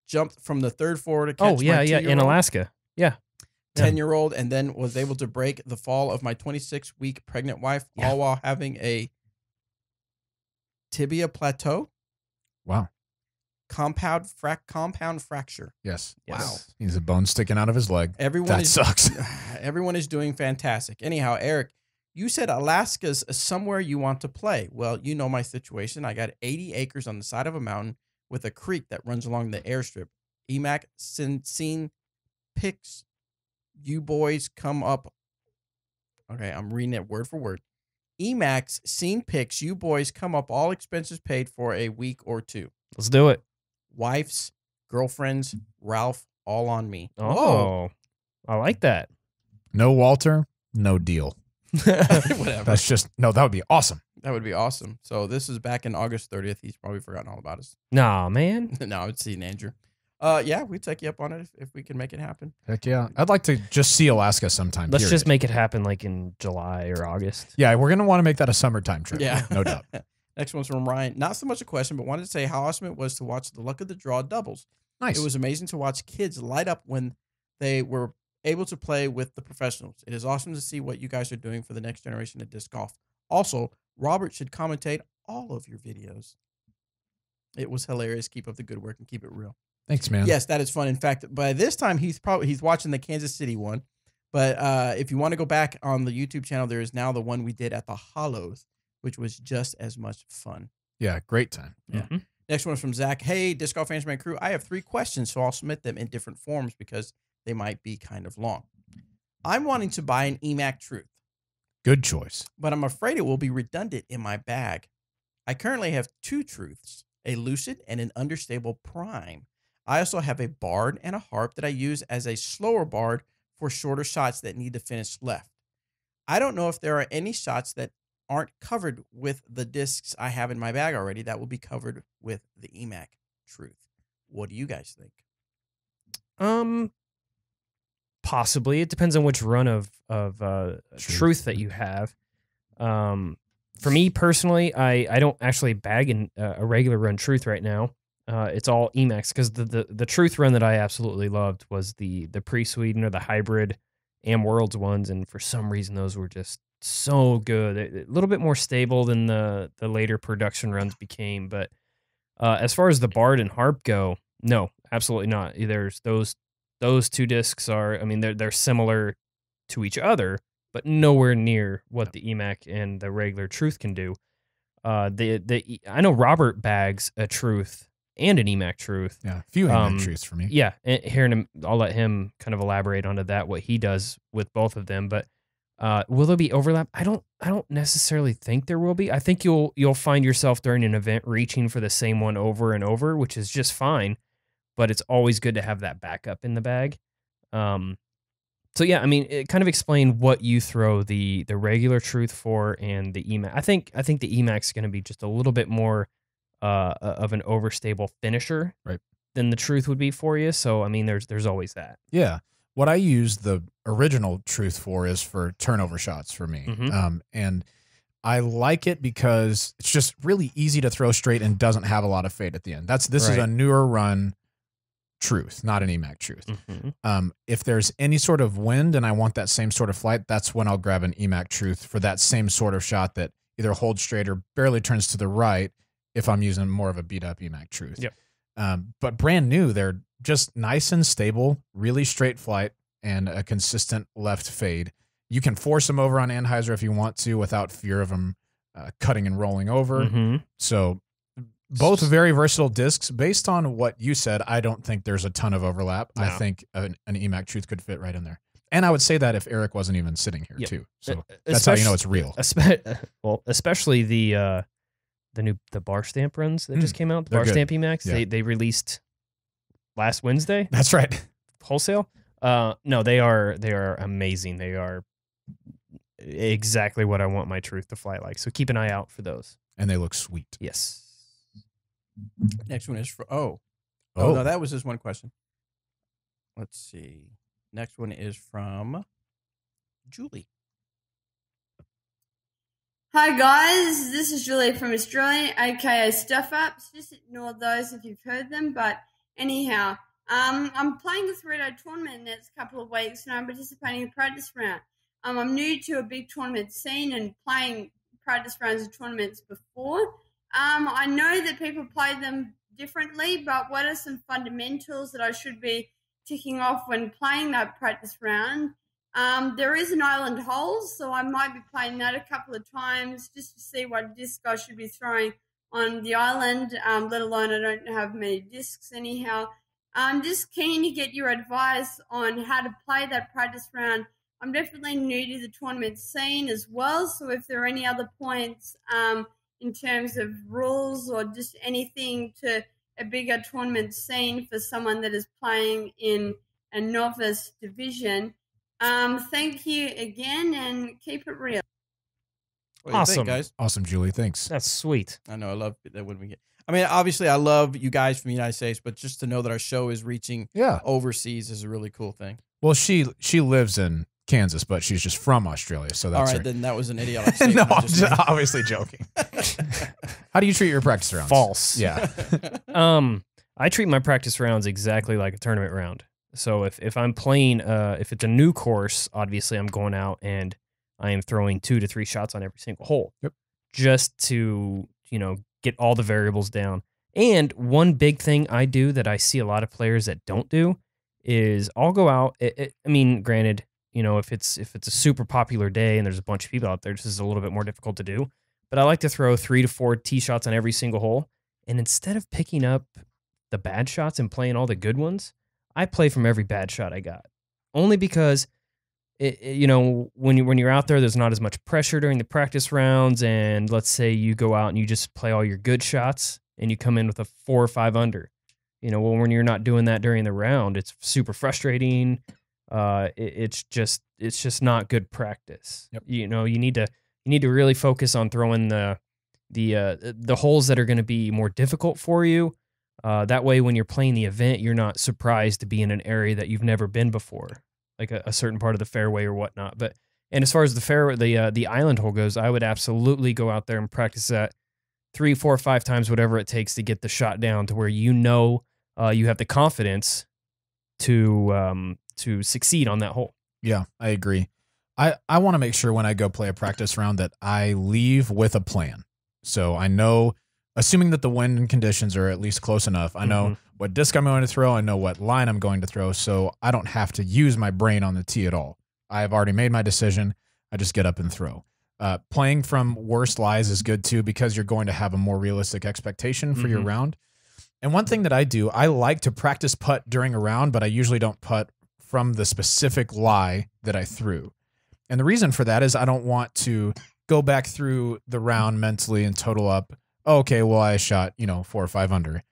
Jumped from the 3rd floor to catch my 2-year-old. In Alaska. Yeah. 10-year-old, and then was able to break the fall of my 26-week pregnant wife, all while having a tibia plateau. Wow. Compound fracture. Yes. Wow. He's a bone sticking out of his leg. Sucks. Everyone is doing fantastic. Anyhow, Eric, you said Alaska's somewhere you want to play. Well, you know my situation. I got 80 acres on the side of a mountain with a creek that runs along the airstrip. EMAC seen pics. You boys come up. Okay, I'm reading it word for word. EMAC's seen pics. You boys come up, all expenses paid for a week or 2. Let's do it. Wives, girlfriends, Ralph, all on me. Oh, I like that. No Walter, no deal. Whatever. That's just, that would be awesome. That would be awesome. So this is back in August 30th. He's probably forgotten all about us. Nah, man. No, it's seeing Andrew. Yeah, we'd take you up on it if we can make it happen. Heck yeah. I'd like to just see Alaska sometime. Let's just make it happen like in July or August. Yeah, we're going to want to make that a summertime trip. Yeah. No doubt. Next one's from Ryan. Not so much a question, but wanted to say how awesome it was to watch the Luck of the Draw doubles. Nice. It was amazing to watch kids light up when they were able to play with the professionals. It is awesome to see what you guys are doing for the next generation of disc golf. Also, Robert should commentate all of your videos. It was hilarious. Keep up the good work and keep it real. Thanks, man. Yes, that is fun. In fact, by this time he's watching the Kansas City one. But if you want to go back on the YouTube channel, there is now the one we did at the Hollows, which was just as much fun. Yeah, great time. Yeah. Mm-hmm. Next one is from Zach. Hey, Disc Golf Fans Man Crew. I have 3 questions, so I'll submit them in different forms because they might be kind of long. I'm wanting to buy an EMAC Truth. Good choice. But I'm afraid it will be redundant in my bag. I currently have 2 Truths, a Lucid and an Understable Prime. I also have a Bard and a Harp that I use as a slower Bard for shorter shots that need to finish left. I don't know if there are any shots that aren't covered with the discs I have in my bag already that will be covered with the EMAC Truth. What do you guys think? Possibly. It depends on which run of truth that you have. For me personally, I don't actually bag a regular run Truth right now. It's all EMAX because the Truth run that I absolutely loved was the pre-Sweden or the hybrid Am Worlds ones, and for some reason those were just so good. A little bit more stable than the later production runs became, but as far as the Bard and Harp go, no, absolutely not. There's those 2 discs are, I mean, they're similar to each other, but nowhere near what the EMAC and the regular Truth can do. I know Robert bags a Truth and an EMAC Truth. Yeah, a few EMAC Truths for me. Yeah, and here I'll let him kind of elaborate onto that, what he does with both of them. But will there be overlap? I don't necessarily think there will be. I think you'll find yourself during an event reaching for the same one over and over, which is just fine. But it's always good to have that backup in the bag. So yeah, I mean, it kind of explain what you throw the regular Truth for and the EMAC. I think the EMAC is going to be just a little bit more of an overstable finisher, right, than the Truth would be for you. So I mean, there's always that. Yeah, what I use the original Truth for is for turnover shots for me, and I like it because it's just really easy to throw straight and doesn't have a lot of fade at the end. This is a newer run Truth, not an EMAC Truth. If there's any sort of wind and I want that same sort of flight, that's when I'll grab an EMAC Truth for that same sort of shot that either holds straight or barely turns to the right if I'm using more of a beat up EMAC Truth. Yep. But brand new, they're just nice and stable, really straight flight and a consistent left fade. You can force them over on Anheuser if you want to without fear of them cutting and rolling over. So both very versatile discs. Based on what you said, I don't think there's a ton of overlap. No. I think an EMAC Truth could fit right in there. And I would say that if Eric wasn't even sitting here too. So that's how you know it's real. Well, especially the the bar stamp runs that just came out. The They're bar good. stamp Emacs. Yeah. They released last Wednesday. That's right. Wholesale. No, they are amazing. They are exactly what I want my Truth to fly like. So keep an eye out for those. And they look sweet. Yes. Next one is for no, that was just one question. Let's see. Next one is from Julie. Hi guys, this is Julie from Australia, aka Stuff Ups. Just ignore those if you've heard them. But anyhow, I'm playing a 3-day tournament in the next couple of weeks, and I'm participating in a practice round. I'm new to a big tournament scene and playing practice rounds and tournaments before. I know that people play them differently, but what are some fundamentals that I should be ticking off when playing that practice round? There is an island hole, so I might be playing that a couple of times just to see what disc I should be throwing on the island, let alone I don't have many discs anyhow. I'm just keen to get your advice on how to play that practice round. I'm definitely new to the tournament scene as well, so if there are any other points in terms of rules or just anything to a bigger tournament scene for someone that is playing in a novice division. Thank you again and keep it real. What do you Awesome. think, guys? Awesome, Julie. Thanks. That's sweet. I know. I love that when we get. I mean, obviously, I love you guys from the United States, but just to know that our show is reaching overseas is a really cool thing. Well, she lives in Kansas, but she's just from Australia, so that's all right. Then that was an idiotic statement. No, I'm just obviously joking. How do you treat your practice rounds? False. Yeah. I treat my practice rounds exactly like a tournament round. So if I'm playing, if it's a new course, obviously I'm going out and I am throwing 2 to 3 shots on every single hole. Yep. Just to, get all the variables down. And one big thing I do that I see a lot of players that don't do is I'll go out. I mean, granted, if it's a super popular day and there's a bunch of people out there, this is a little bit more difficult to do. But I like to throw 3 to 4 tee shots on every single hole. And instead of picking up the bad shots and playing all the good ones, I play from every bad shot I got. Only because, when you're out there, there's not as much pressure during the practice rounds. And let's say you go out and you just play all your good shots and you come in with a 4 or 5 under. When you're not doing that during the round, it's super frustrating. It's just not good practice. Yep. You need to really focus on throwing the holes that are going to be more difficult for you. That way, when you're playing the event, you're not surprised to be in an area that you've never been before, like a certain part of the fairway or whatnot. And as far as the island hole goes, I would absolutely go out there and practice that 3, 4, 5 times, whatever it takes to get the shot down to where you have the confidence to succeed on that hole. Yeah, I agree. I want to make sure when I go play a practice round that I leave with a plan. So I know, assuming that the wind and conditions are at least close enough, I know what disc I'm going to throw, I know what line I'm going to throw, so I don't have to use my brain on the tee at all. I have already made my decision. I just get up and throw. Playing from worst lies is good too, because you're going to have a more realistic expectation for your round. And one thing that I do, I like to practice putt during a round, but I usually don't putt from the specific lie that I threw. And the reason for that is I don't want to go back through the round mentally and total up, okay, well, I shot, 4 or 5 under.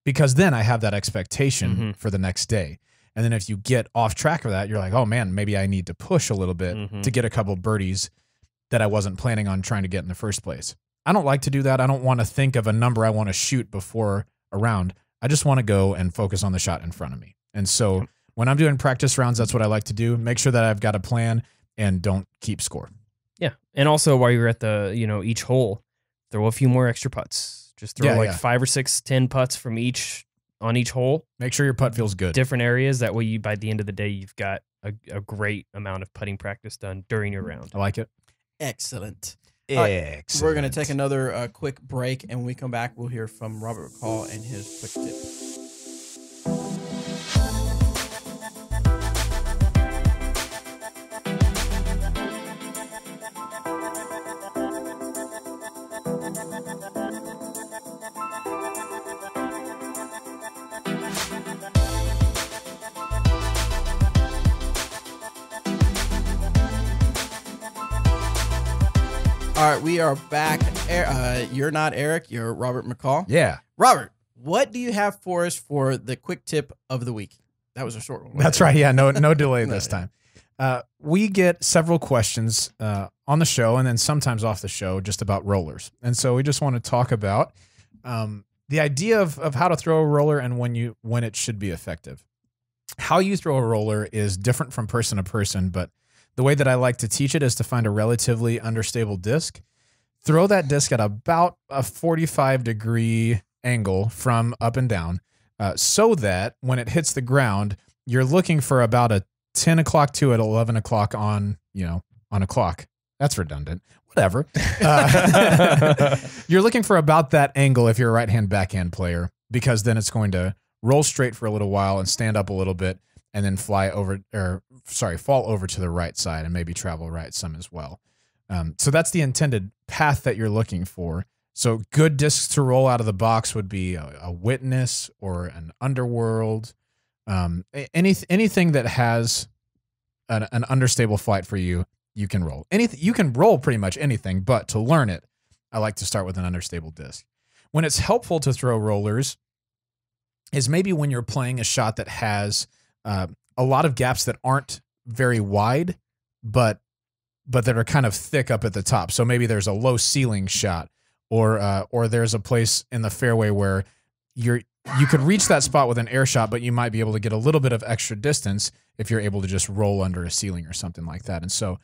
Because then I have that expectation for the next day. And then if you get off track of that, you're like, oh man, maybe I need to push a little bit to get a couple birdies that I wasn't planning on trying to get in the first place. I don't like to do that. I don't want to think of a number I want to shoot before a round. I just want to go and focus on the shot in front of me. And so when I'm doing practice rounds, that's what I like to do. Make sure that I've got a plan and don't keep score. Yeah. And also while you're at the, each hole, throw a few more extra putts. Just throw 5 or 6, 10 putts from on each hole. Make sure your putt feels good. Different areas. That way by the end of the day, you've got a great amount of putting practice done during your round. I like it. Excellent. Excellent. We're going to take another quick break, and when we come back, we'll hear from Robert McCall and his quick tip. All right, we are back. You're not Eric. You're Robert McCall. Yeah. Robert, what do you have for us for the quick tip of the week? That was a short one. That's right. Yeah, no delay this time. We get several questions on the show and then sometimes off the show just about rollers. And so we just want to talk about the idea of how to throw a roller and when it should be effective. How you throw a roller is different from person to person, but the way that I like to teach it is to find a relatively understable disc. Throw that disc at about a 45-degree angle from up and down so that when it hits the ground, you're looking for about a 10 o'clock to at 11 o'clock on a clock. That's redundant. Whatever. You're looking for about that angle if you're a right-hand backhand player, because then it's going to roll straight for a little while and stand up a little bit and then fall over to the right side and maybe travel right some as well. So that's the intended path that you're looking for. So good discs to roll out of the box would be a Witness or an Underworld. Anything that has an understable flight for you, you can roll. You can roll pretty much anything, but to learn it, I like to start with an understable disc. When it's helpful to throw rollers is maybe when you're playing a shot that has a lot of gaps that aren't very wide, but that are kind of thick up at the top. So maybe there's a low ceiling shot, or there's a place in the fairway where you could reach that spot with an air shot, but you might be able to get a little bit of extra distance if you're able to just roll under a ceiling or something like that. And so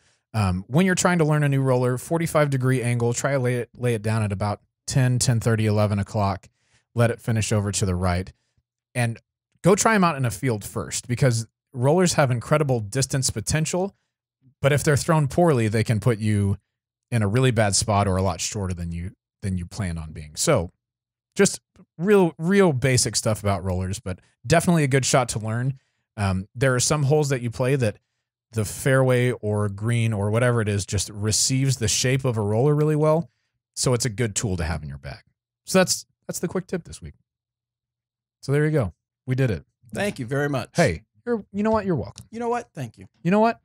when you're trying to learn a new roller, 45-degree angle, try to lay it down at about 10:30, 11 o'clock, let it finish over to the right, and go try them out in a field first, because rollers have incredible distance potential, but if they're thrown poorly, they can put you in a really bad spot or a lot shorter than you planned on being. So just real basic stuff about rollers, but definitely a good shot to learn. There are some holes that you play that the fairway or green or whatever it is just receives the shape of a roller really well. So it's a good tool to have in your bag. So that's the quick tip this week. So there you go. We did it. Thank you very much. Hey, you know what? You're welcome. You know what? Thank you. You know what?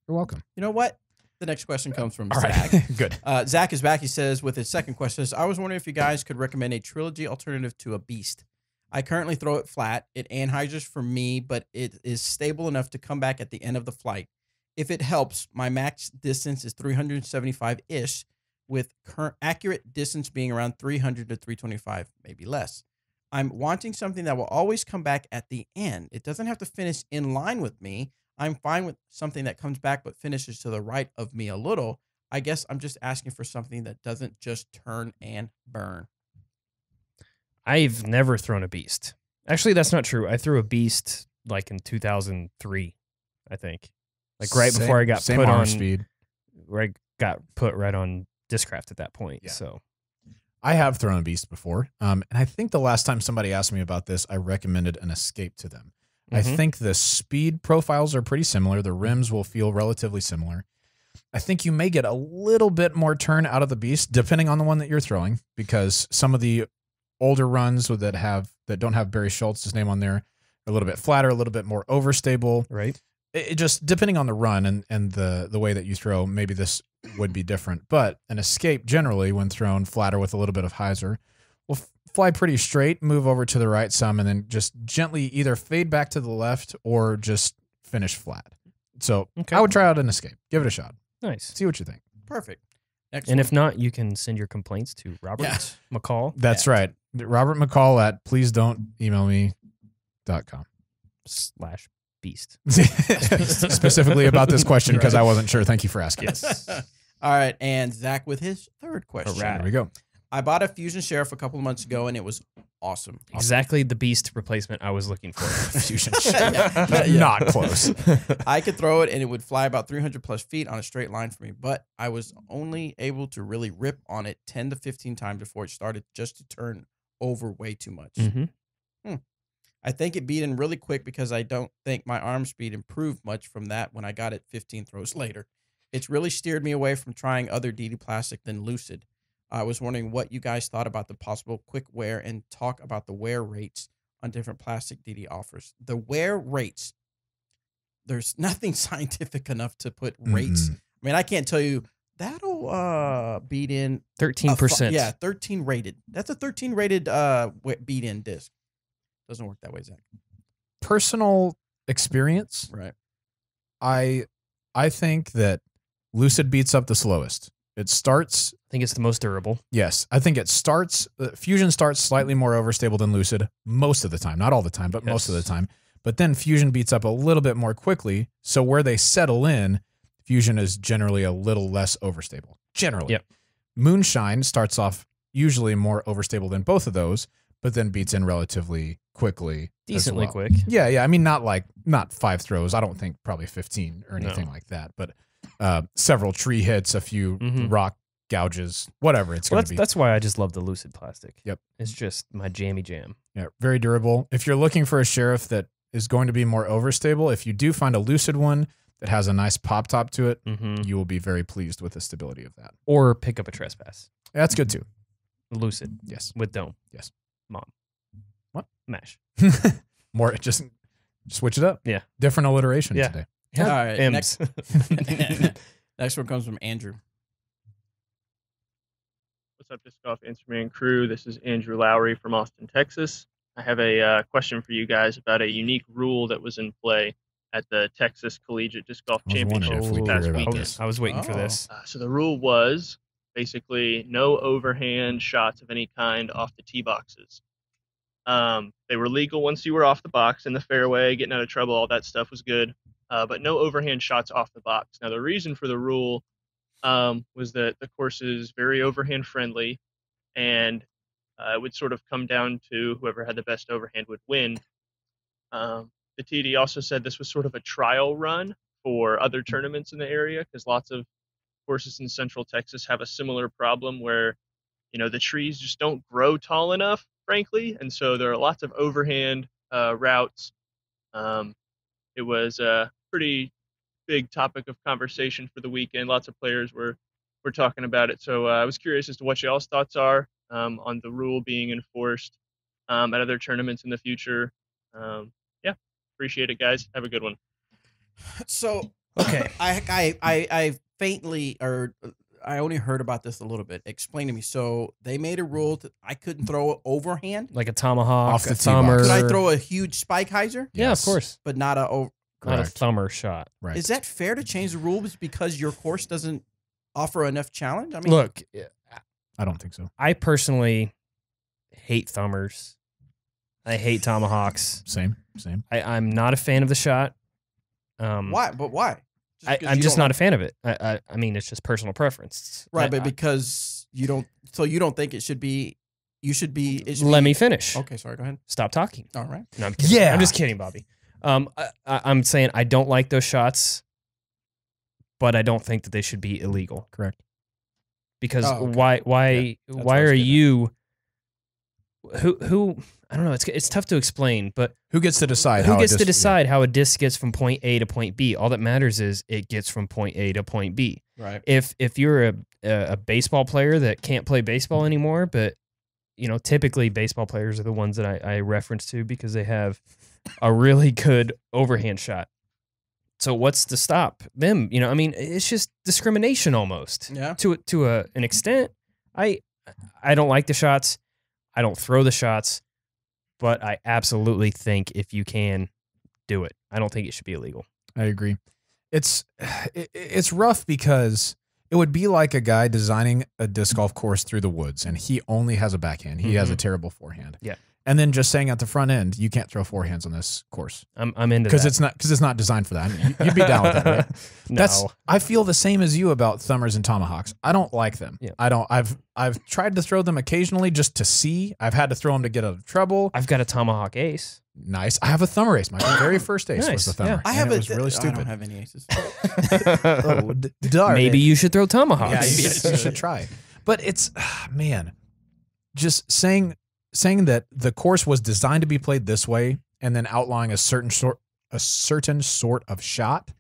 You're welcome. You know what? The next question comes from All Zach. Right. Good. Zach is back. He says, with his second question, I was wondering if you guys could recommend a trilogy alternative to a Beast. I currently throw it flat. It anhydrous for me, but it is stable enough to come back at the end of the flight. If it helps, my max distance is 375-ish, with current accurate distance being around 300 to 325, maybe less. I'm wanting something that will always come back at the end. It doesn't have to finish in line with me. I'm fine with something that comes back but finishes to the right of me a little. I guess I'm just asking for something that doesn't just turn and burn. I've never thrown a Beast. Actually, that's not true. I threw a Beast like in 2003, I think. Like right before I got put on speed. Where I got put right on Discraft at that point. Yeah. So I have thrown a Beast before. And I think the last time somebody asked me about this, I recommended an Escape to them. I think the speed profiles are pretty similar. The rims will feel relatively similar. I think you may get a little bit more turn out of the Beast, depending on the one that you're throwing, because some of the older runs that don't have Barry Schultz's name on there are a little bit flatter, a little bit more overstable. Right. It just depending on the run and the way that you throw, maybe this would be different. But an Escape generally, when thrown flatter with a little bit of hyzer, will fly pretty straight, move over to the right some, and then just gently either fade back to the left or just finish flat. So I would try out an Escape. Give it a shot. Nice. See what you think. Perfect. Next and one. If not, you can send your complaints to Robert McCall. That's right. Robert McCall at pleasedon'temailme.com. /beast. Specifically about this question because I wasn't sure. Thank you for asking. Yes. All right. And Zach with his third question. Right. There we go. I bought a Fusion Sheriff a couple of months ago, and it was awesome. Exactly the Beast replacement I was looking for. Fusion Sheriff. Not close. I could throw it, and it would fly about 300 plus feet on a straight line for me, but I was only able to really rip on it 10 to 15 times before it started just to turn over way too much. I think it beat in really quick because I don't think my arm speed improved much from that when I got it 15 throws later. It's really steered me away from trying other DD plastic than Lucid. I was wondering what you guys thought about the possible quick wear and talk about the wear rates on different plastic DD offers. The wear rates, there's nothing scientific enough to put rates. I mean, I can't tell you that'll beat in 13%. Yeah, 13 rated. That's a 13 rated beat in disc. Doesn't work that way, Zach. Personal experience, right? I think that Lucid beats up the slowest. It starts. I think it's the most durable. Yes, I think it starts. Fusion starts slightly more overstable than Lucid most of the time, not all the time, but most of the time. But then Fusion beats up a little bit more quickly. So where they settle in, Fusion is generally a little less overstable. Generally, yep. Moonshine starts off usually more overstable than both of those, but then beats in relatively quickly. Decently quick. Yeah. I mean, not 5 throws. I don't think probably 15 or anything like that, but several tree hits, a few rock gouges, whatever it's going to be. That's why I just love the Lucid plastic. Yep. It's just my jammy jam. Yeah, very durable. If you're looking for a Sheriff that is going to be more overstable, if you do find a Lucid one that has a nice pop top to it, you will be very pleased with the stability of that. Or pick up a Trespass. Yeah, that's good too. Lucid. Yes. With dome. Yes. Mom. What? Mash. More, just switch it up. Yeah. Different alliteration Yeah. today. All right. M's. Next one comes from Andrew. What's up, Disc Golf Instrument crew? This is Andrew Lowry from Austin, Texas. I have a question for you guys about a unique rule that was in play at the Texas Collegiate Disc Golf Championship this past weekend. I was waiting for this. So the rule was basically no overhand shots of any kind off the tee boxes. They were legal once you were off the box in the fairway, getting out of trouble, all that stuff was good. But no overhand shots off the box. Now, the reason for the rule was that the course is very overhand friendly, and it would sort of come down to whoever had the best overhand would win. The TD also said this was sort of a trial run for other tournaments in the area, because lots of courses in Central Texas have a similar problem where, the trees just don't grow tall enough, frankly, and so there are lots of overhand routes. It was a pretty big topic of conversation for the weekend. Lots of players were talking about it. So I was curious as to what y'all's thoughts are on the rule being enforced at other tournaments in the future. Yeah, appreciate it, guys. Have a good one. So okay, I faintly, or I only heard about this a little bit. Explain to me. So they made a rule that I couldn't throw overhand, like a tomahawk, off the thumber. Could I throw a huge spike hyzer? Yeah, of course, but not a thumber shot. Right? Is that fair to change the rules because your course doesn't offer enough challenge? I mean, look, I don't think so. I personally hate thumbers. I hate tomahawks. Same. I'm not a fan of the shot. Why? But why? I'm just not a fan of it. I mean, it's just personal preference. Right, but because you don't, so you don't think it should be. You should be. Let me finish. Okay, sorry. Go ahead. Stop talking. All right. No, I'm kidding. Yeah. I'm just kidding, Bobby. I'm saying I don't like those shots, but I don't think that they should be illegal. Correct. Because okay. why are you? Who? I don't know. It's tough to explain, but who gets to decide? Who gets to decide how a disc gets from point A to point B? All that matters is it gets from point A to point B. Right. If you're a baseball player that can't play baseball anymore, but typically baseball players are the ones that I reference to because they have a really good overhand shot. So what's to stop them? I mean, it's just discrimination almost. Yeah. To an extent, I don't like the shots. I don't throw the shots. But I absolutely think if you can, do it. I don't think it should be illegal. I agree. It's rough because it would be like a guy designing a disc golf course through the woods, and he only has a backhand. He has a terrible forehand. Yeah. And then just saying at the front end, you can't throw forehands on this course. I'm into that. Because it's not designed for that. I mean, you'd be down with that, right? No. I feel the same as you about thumbers and tomahawks. I don't like them. Yeah. I've tried to throw them occasionally just to see. I've had to throw them to get out of trouble. I've got a tomahawk ace. Nice. I have a thumber ace. My very first ace was the thumber. Yeah. I have it was really stupid. I don't have any aces. Darn Maybe it. you should throw tomahawks. Yeah, you should try. But it's man, just saying that the course was designed to be played this way, and then outlawing a certain sort of shot,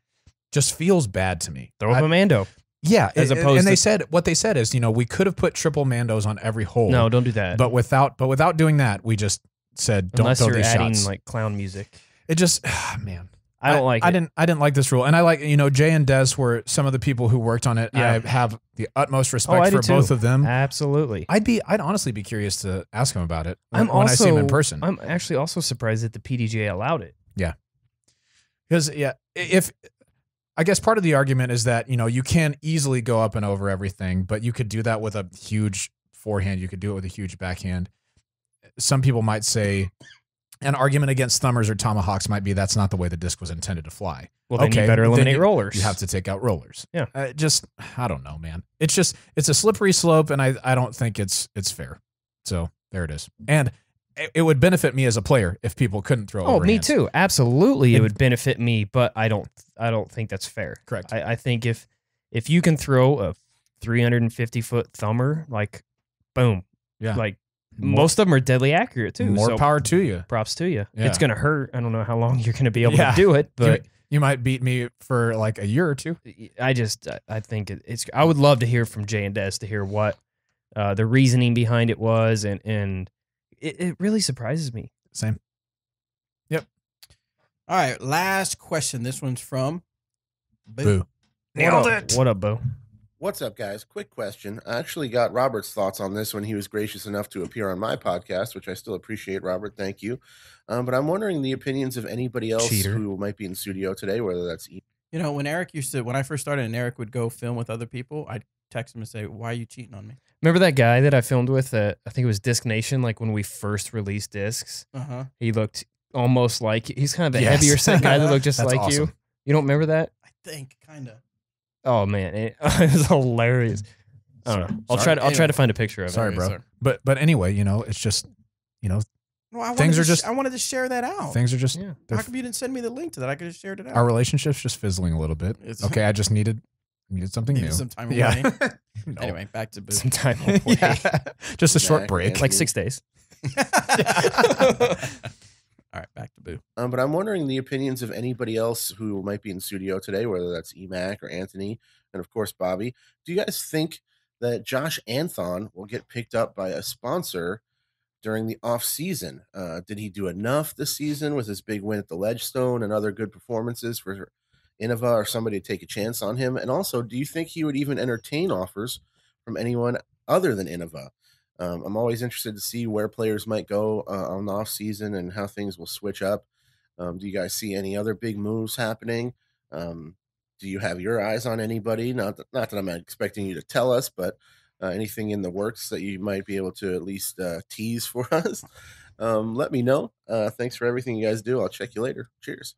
just feels bad to me. Throw up a Mando. Yeah, as opposed. And they said what they said is, we could have put triple Mandos on every hole. No, don't do that. But without doing that, we just said don't unless throw you're these adding shots. like clown music. It just man. I don't like it. I didn't like this rule, and I like Jay and Des were some of the people who worked on it. Yeah. I have the utmost respect for both of them. Absolutely. I'd honestly be curious to ask them about it when I see them in person. I'm actually also surprised that the PDGA allowed it. Yeah, because if I guess part of the argument is that you can easily go up and over everything, but you could do that with a huge forehand. You could do it with a huge backhand. Some people might say an argument against thumbers or tomahawks might be that's not the way the disc was intended to fly. Well, then you better eliminate rollers. You have to take out rollers. Yeah. I don't know, man. It's a slippery slope, and I don't think it's fair. So there it is. And it would benefit me as a player if people couldn't throw overhands. Me too. Absolutely, it would benefit me, but I don't think that's fair. Correct. I think if you can throw a 350-foot thumber, like, boom. Yeah. Like, most of them are deadly accurate too. More power to you. Props to you. Yeah. It's going to hurt. I don't know how long you're going to be able to do it, but you might beat me for like a year or two. I think it's. I would love to hear from Jay and Des to hear what the reasoning behind it was, and it really surprises me. Same. Yep. All right, last question. This one's from Boo. Nailed it. What up, Boo? What's up, guys? Quick question. I actually got Robert's thoughts on this when he was gracious enough to appear on my podcast, which I still appreciate, Robert. Thank you. But I'm wondering the opinions of anybody else who might be in studio today, whether that's... when I first started and Eric would go film with other people, I'd text him and say, why are you cheating on me? Remember that guy that I filmed with I think it was Disc Nation, like when we first released discs? Uh-huh. He looked almost like... He's kind of the heavier set guy that looked just like awesome. you. You don't remember that? I think, kind of. Oh man, it was hilarious. I don't know. I'll try to find a picture of it. Sorry, bro. But anyway, it's just I wanted to share that out. Things are just. Yeah. How come you didn't send me the link to that? I could have shared it out. Our relationship's just fizzling a little bit. Okay, I just needed something new. Some time away. Yeah. Anyway, back to Boo. Some time away. Just a short break, like 6 days. All right, back to Boo. But I'm wondering the opinions of anybody else who might be in studio today, whether that's EMAC or Anthony, and of course Bobby. Do you guys think that Josh Anthon will get picked up by a sponsor during the off season? Did he do enough this season with his big win at the Ledgestone and other good performances for Innova or somebody to take a chance on him? And also, do you think he would even entertain offers from anyone other than Innova? I'm always interested to see where players might go on the off season and how things will switch up. Do you guys see any other big moves happening? Do you have your eyes on anybody? Not that I'm expecting you to tell us, but anything in the works that you might be able to at least tease for us? Let me know. Thanks for everything you guys do. I'll check you later. Cheers.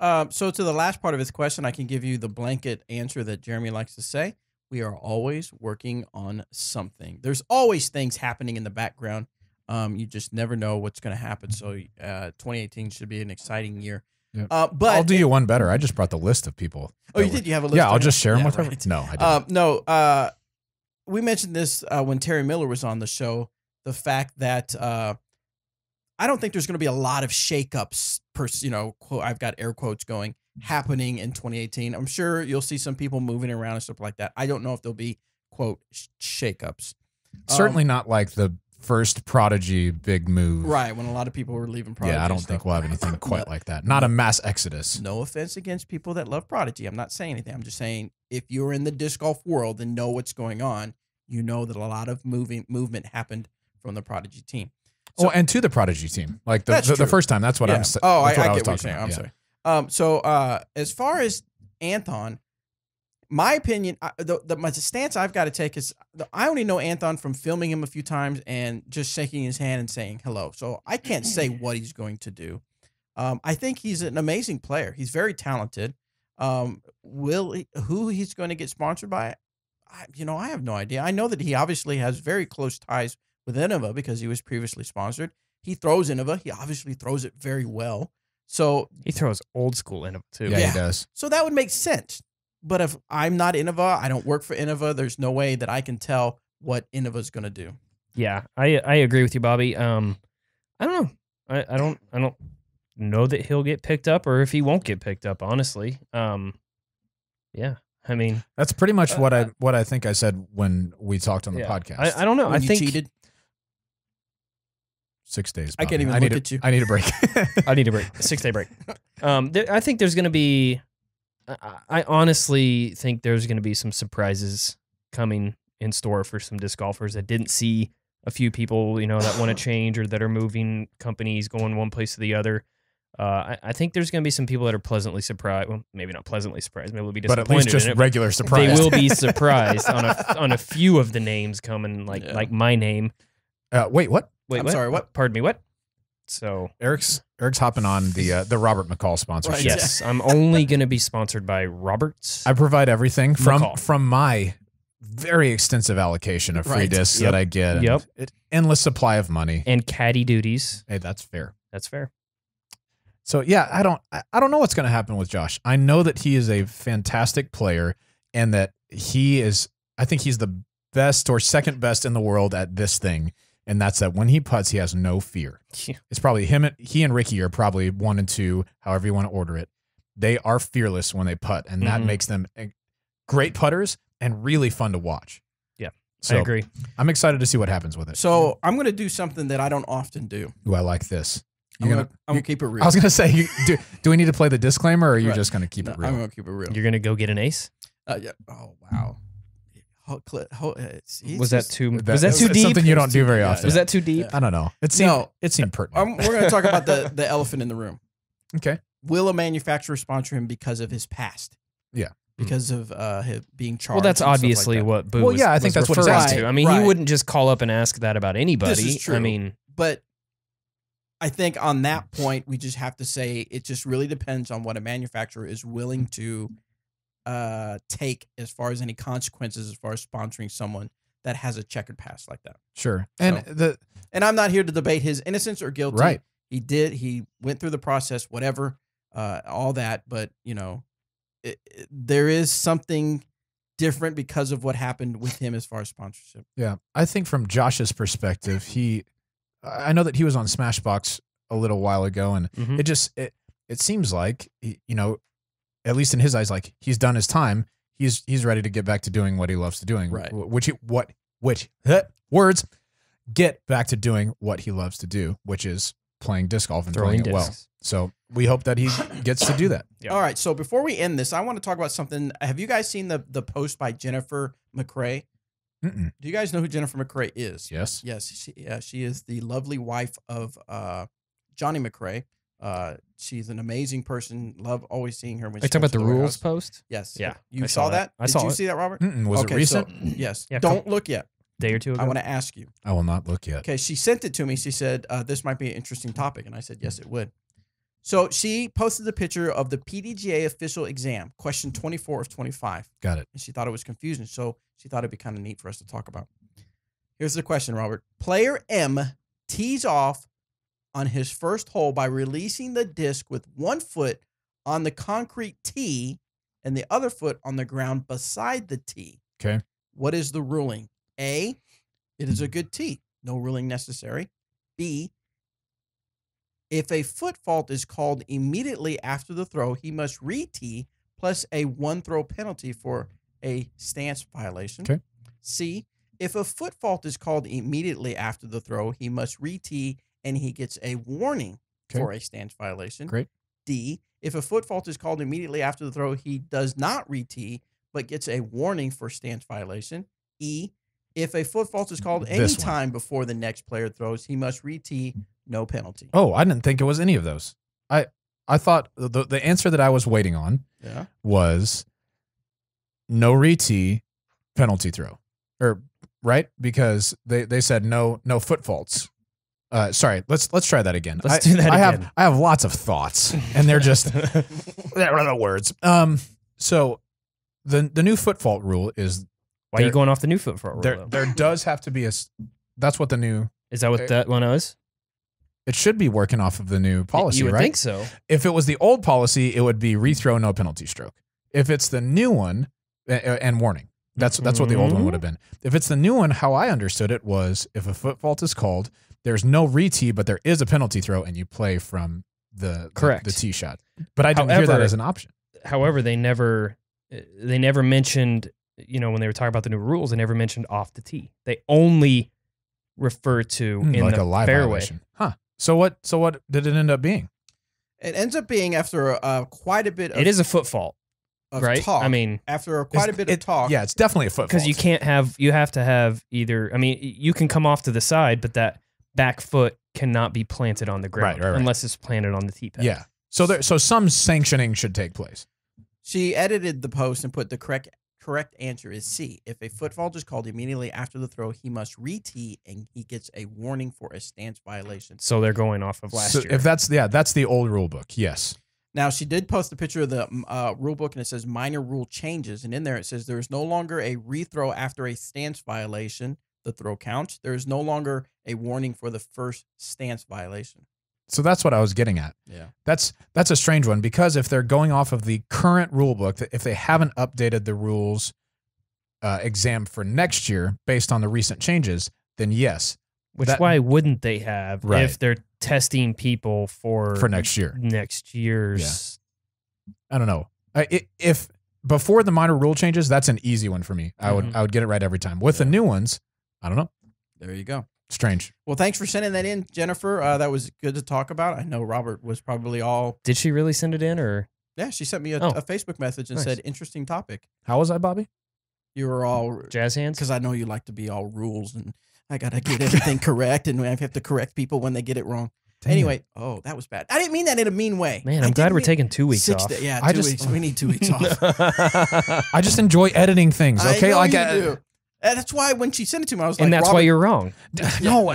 So to the last part of his question, I can give you the blanket answer that Jeremy likes to say. We are always working on something. There's always things happening in the background. You just never know what's going to happen. So 2018 should be an exciting year. Yep. But I'll do you one better. I just brought the list of people. Oh, you did? You have a list? Yeah, I'll just share them with right. everyone. No, I didn't. No, we mentioned this when Terry Miller was on the show, the fact that I don't think there's going to be a lot of shakeups, quote, I've got air quotes going, happening in 2018. I'm sure you'll see some people moving around and stuff like that. I don't know if there'll be, quote, shakeups. Certainly not like the first Prodigy big move. Right, when a lot of people were leaving Prodigy. Yeah, I don't think we'll have anything quite like that. Not a mass exodus. No offense against people that love Prodigy. I'm not saying anything. I'm just saying if you're in the disc golf world and know what's going on, you know that a lot of movement happened from the Prodigy team. So, and to the Prodigy team. Like the first time. That's what I'm saying. Oh, I get what you're saying. I'm sorry. So as far as Anthon, my opinion, my stance I've got to take is I only know Anthon from filming him a few times and just shaking his hand and saying hello. So I can't say what he's going to do. I think he's an amazing player. He's very talented. Who he's going to get sponsored by? I have no idea. I know that he obviously has very close ties with Innova because he was previously sponsored. He throws Innova. He obviously throws it very well. So he throws old school Innova too. Yeah, he does. So that would make sense. But if I'm not Innova, I don't work for Innova, there's no way that I can tell what Innova is going to do. Yeah, I agree with you, Bobby. I don't know. I don't know that he'll get picked up or if he won't get picked up, honestly. Yeah. I mean, that's pretty much what I think I said when we talked on the podcast. I don't know. I think cheated. 6 days. I can't Bobby. even look at you. I need a break. I need a break. A 6-day break. I think there's going to be. I honestly think there's going to be some surprises coming in store for some disc golfers that didn't see a few people, that want to change or that are moving companies, going one place to the other. I think there's going to be some people that are pleasantly surprised. Well, maybe not pleasantly surprised. Maybe they'll be disappointed. But at least just regular surprise. They will be surprised on a few of the names coming, like my name. Wait, what? Wait, I'm what? sorry, what? Pardon me, what? So Eric's hopping on the Robert McCall sponsorship. Right. yes, I'm only going to be sponsored by Roberts. I provide everything McCall. from my very extensive allocation of free Right. discs Yep. that I get. Yep. Endless supply of money. And caddy duties. Hey, that's fair. That's fair. So yeah, I don't know what's going to happen with Josh. I know that he is a fantastic player and that I think he's the best or second best in the world at this thing. And that's that when he putts, he has no fear. Yeah. It's probably he and Ricky are probably 1 and 2, however you want to order it. They are fearless when they putt, and that makes them great putters and really fun to watch. Yeah, so I agree. I'm excited to see what happens with it. So I'm going to do something that I don't often do. Ooh, I like this. I'm going to keep it real. I was going to say, do we need to play the disclaimer, or are you just going to keep it real? I'm going to keep it real. You're going to go get an ace? Yeah. Oh, wow. Was that too deep? Something you don't do very often. Was that too deep? I don't know. It seemed pertinent. We're going to talk about the elephant in the room. Okay. Will a manufacturer sponsor him because of his past? Yeah. Because of him being charged. Well, that's and stuff obviously like that. what Boo Well, yeah, I think that's what he's referring asking. to. I mean, Right. he wouldn't just call up and ask that about anybody. This is true. I mean, but I think on that point, we just have to say it just really depends on what a manufacturer is willing to take as far as any consequences as far as sponsoring someone that has a checkered past like that. Sure. So- And I'm not here to debate his innocence or guilty. Right. He went through the process, whatever, all that. But, there is something different because of what happened with him as far as sponsorship. Yeah. I think from Josh's perspective, I know that he was on Smashbox a little while ago, and it seems like, at least in his eyes, like he's done his time. He's ready to get back to doing what he loves to doing. Right. Words get back to doing what he loves to do, which is playing disc golf and Throwing playing it well. discs. So we hope that he gets to do that. Yeah. All right. So before we end this, I want to talk about something. Have you guys seen the post by Jennifer McCrae? Mm-mm. Do you guys know who Jennifer McCrae is? Yes. Yes. She is the lovely wife of Johnny McCrae. She's an amazing person. Love always seeing her when are you she talking comes about to the warehouse. rules post? Yes. Yeah, You I saw saw that? that. I saw Did you it. see that, Robert? Was it Okay, recent? Yes. Yeah, Don't look yet. Day or two ago. I want to ask you. I will not look yet. Okay, she sent it to me. She said, this might be an interesting topic. And I said, yes, it would. So she posted a picture of the PDGA official exam, question 24 of 25. Got it. And she thought it was confusing. So she thought it'd be kind of neat for us to talk about. Here's the question, Robert. Player M tees off on his first hole by releasing the disc with one foot on the concrete tee and the other foot on the ground beside the tee. Okay. What is the ruling? A, it is a good tee. No ruling necessary. B, if a foot fault is called immediately after the throw, he must re-tee plus a one-throw penalty for a stance violation. Okay. C, if a foot fault is called immediately after the throw, he must re-tee and he gets a warning for a stance violation. Great. D, if a foot fault is called immediately after the throw, he does not re-tee but gets a warning for stance violation. E, if a foot fault is called any This one. time before the next player throws, he must re-tee, no penalty. Oh, I didn't think it was any of those. I thought the answer that I was waiting on was no re-tee, penalty throw. Or right? Because they said no foot faults. Sorry, let's try that again. Let's do that again. I have lots of thoughts, and they're just words. So the new foot fault rule is Why are you going off the new foot fault rule? though? there does have to be that's what the new Is that what that one is? it should be working off of the new policy, You would right? think so. If it was the old policy, it would be rethrow, no penalty stroke. If it's the new one, and warning, that's what the old one would have been. If it's the new one, how I understood it was if a foot fault is called, there's no re-tee, but there is a penalty throw, and you play from the tee shot. But I didn't hear that as an option. However, they never mentioned, when they were talking about the new rules, they never mentioned off the tee. They only refer to in like the a live fairway. violation. Huh. So what did it end up being? It ends up being after quite a bit of It is a foot fault, right? talk. I mean, after quite a bit of talk. Yeah, it's definitely a foot fault. because you have to have either. I mean, you can come off to the side, but that back foot cannot be planted on the ground Right. unless it's planted on the tee pad. Yeah. So some sanctioning should take place. She edited the post and put the correct answer is C. If a foot fault is called immediately after the throw, he must re-tee and he gets a warning for a stance violation. So they're going off of last year. If that's the old rule book. Yes. Now, she did post a picture of the rule book, and it says minor rule changes. And in there, it says there is no longer a rethrow after a stance violation. The throw counts. There is no longer a warning for the first stance violation. So that's what I was getting at. Yeah. That's a strange one, because if they're going off of the current rule book, if they haven't updated the rules exam for next year based on the recent changes, then yes. Why wouldn't they have Right. if they're testing people for next year? Next year's. I don't know. If before the minor rule changes, that's an easy one for me. I would get it right every time. With the new ones, I don't know. There you go. Strange. Well, thanks for sending that in, Jennifer. That was good to talk about. I know Robert was probably all... Did she really send it in, or? Yeah, she sent me a Oh. Facebook message and Nice. said, interesting topic. How was I, Bobby? You were all... Jazz hands? Because I know you like to be all rules, and I got to get everything correct, and I have to correct people when they get it wrong. Dang Anyway, oh, that was bad. I didn't mean that in a mean way. Man, I'm glad we're taking 2 weeks off. Yeah, I 2 just- weeks. We need 2 weeks off. I just enjoy editing things. Okay, I know like you do. And that's why when she sent it to me, I was like, And that's why you're wrong. No,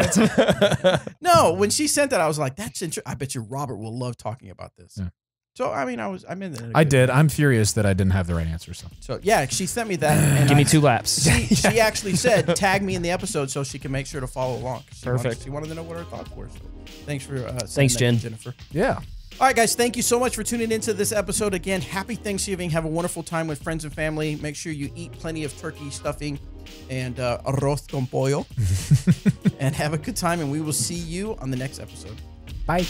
no. When she sent that, I was like, "That's interesting. I bet you Robert will love talking about this." Yeah. So I mean, I'm in there. I did. I'm furious that I didn't have the right answer. So Yeah, she sent me that. And Give me 2 laps. She actually said, "Tag me in the episode so she can make sure to follow along." Perfect. She wanted to know what her thoughts were. So thanks for Thanks, sending that, Jen. Jennifer. yeah. All right, guys, thank you so much for tuning into this episode. Again, happy Thanksgiving. Have a wonderful time with friends and family. Make sure you eat plenty of turkey stuffing and arroz con pollo. And have a good time, and we will see you on the next episode. Bye.